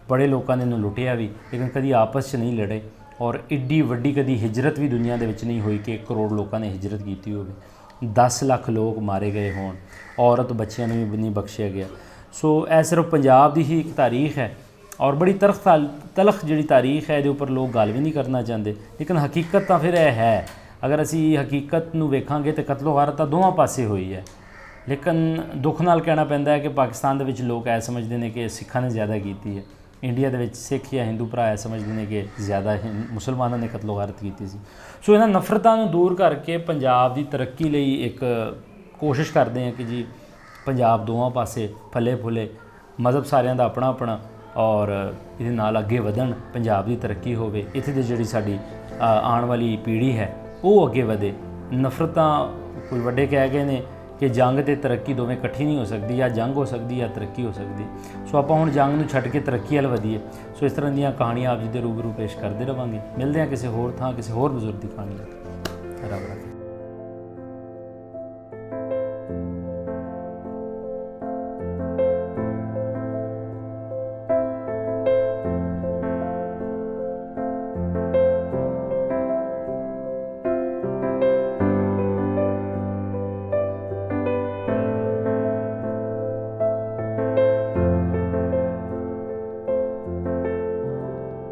ਬੜੇ ਲੋਕਾਂ ਨੇ ਇਹਨੂੰ ਲੁੱਟਿਆ ਵੀ, ਲੇਕਿਨ ਕਦੀ ਆਪਸ 'ਚ ਨਹੀਂ ਲੜੇ। ਔਰ ਏਡੀ ਵੱਡੀ ਕਦੀ ਹਿਜਰਤ ਵੀ ਦੁਨੀਆ ਦੇ ਵਿੱਚ ਨਹੀਂ ਹੋਈ ਕਿ 1 ਕਰੋੜ ਲੋਕਾਂ ਨੇ ਹਿਜਰਤ ਕੀਤੀ ਹੋਵੇ, 10 ਲੱਖ ਲੋਕ ਮਾਰੇ ਗਏ ਹੋਣ, ਔਰਤ ਬੱਚਿਆਂ ਨੂੰ ਵੀ ਨਹੀਂ ਬਖਸ਼ਿਆ ਗਿਆ। ਸੋ ਇਹ ਸਿਰਫ ਪੰਜਾਬ ਦੀ ਹੀ ਇੱਕ ਤਾਰੀਖ ਹੈ ਔਰ ਬੜੀ ਤਲਖ ਜਿਹੜੀ ਤਾਰੀਖ ਹੈ, ਇਹਦੇ ਉੱਪਰ ਲੋਕ ਗੱਲ ਵੀ ਨਹੀਂ ਕਰਨਾ ਚਾਹੁੰਦੇ, ਲੇਕਿਨ ਹਕੀਕਤ ਤਾਂ ਫਿਰ ਇਹ ਹੈ। ਅਗਰ ਅਸੀਂ ਹਕੀਕਤ ਨੂੰ ਵੇਖਾਂਗੇ ਤਾਂ ਕਤਲੋ ਗਾਰਤ ਤਾਂ ਦੋਵਾਂ ਪਾਸੇ ਹੋਈ ਹੈ, ਲੇਕਿਨ ਦੁੱਖ ਨਾਲ ਕਹਿਣਾ ਪੈਂਦਾ ਹੈ ਕਿ ਪਾਕਿਸਤਾਨ ਦੇ ਵਿੱਚ ਲੋਕ ਇਹ ਸਮਝਦੇ ਨੇ ਕਿ ਸਿੱਖਾਂ ਨੇ ਜ਼ਿਆਦਾ ਕੀਤੀ ਹੈ, ਇੰਡੀਆ ਦੇ ਵਿੱਚ ਸਿੱਖ ਜਾਂ ਹਿੰਦੂ ਭਰਾ ਇਹ ਸਮਝਦੇ ਨੇ ਕਿ ਜ਼ਿਆਦਾ ਮੁਸਲਮਾਨਾਂ ਨੇ ਕਤਲੋ ਗਾਰਤ ਕੀਤੀ ਸੀ। ਸੋ ਇਹਨਾਂ ਨਫ਼ਰਤਾਂ ਨੂੰ ਦੂਰ ਕਰਕੇ ਪੰਜਾਬ ਦੀ ਤਰੱਕੀ ਲਈ ਇੱਕ ਕੋਸ਼ਿਸ਼ ਕਰਦੇ ਹਾਂ ਕਿ ਜੀ ਪੰਜਾਬ ਦੋਵਾਂ ਪਾਸੇ ਫਲੇ ਫੁੱਲੇ, ਮਜ਼ਹਬ ਸਾਰਿਆਂ ਦਾ ਆਪਣਾ ਆਪਣਾ, ਔਰ ਇਹਦੇ ਨਾਲ ਅੱਗੇ ਵਧਣ, ਪੰਜਾਬ ਦੀ ਤਰੱਕੀ ਹੋਵੇ, ਇੱਥੇ ਦੀ ਜਿਹੜੀ ਸਾਡੀ ਆਉਣ ਵਾਲੀ ਪੀੜ੍ਹੀ ਹੈ ਉਹ ਅੱਗੇ ਵਧੇ, ਨਫ਼ਰਤਾਂ ਕੋਈ ਵੱਡੇ ਕਹਿ ਗਏ ਨੇ ਕਿ ਜੰਗ ਤੇ ਤਰੱਕੀ ਦੋਵੇਂ ਇਕੱਠੀ ਨਹੀਂ ਹੋ ਸਕਦੀ, ਜਾਂ ਜੰਗ ਹੋ ਸਕਦੀ ਜਾਂ ਤਰੱਕੀ ਹੋ ਸਕਦੀ। ਸੋ ਆਪਾਂ ਹੁਣ ਜੰਗ ਨੂੰ ਛੱਡ ਕੇ ਤਰੱਕੀ ਵੱਲ ਵਧੀਏ। ਸੋ ਇਸ ਤਰ੍ਹਾਂ ਦੀਆਂ ਕਹਾਣੀਆਂ ਆਪ ਜੀ ਦੇ ਰੂਬਰੂ ਪੇਸ਼ ਕਰਦੇ ਰਵਾਂਗੇ। ਮਿਲਦੇ ਹਾਂ ਕਿਸੇ ਹੋਰ ਥਾਂ, ਕਿਸੇ ਹੋਰ ਬਜ਼ੁਰਗ ਦੀ ਕਹਾਣੀ ਨਾਲ। ਰੱਬ ਰੱਖੇ।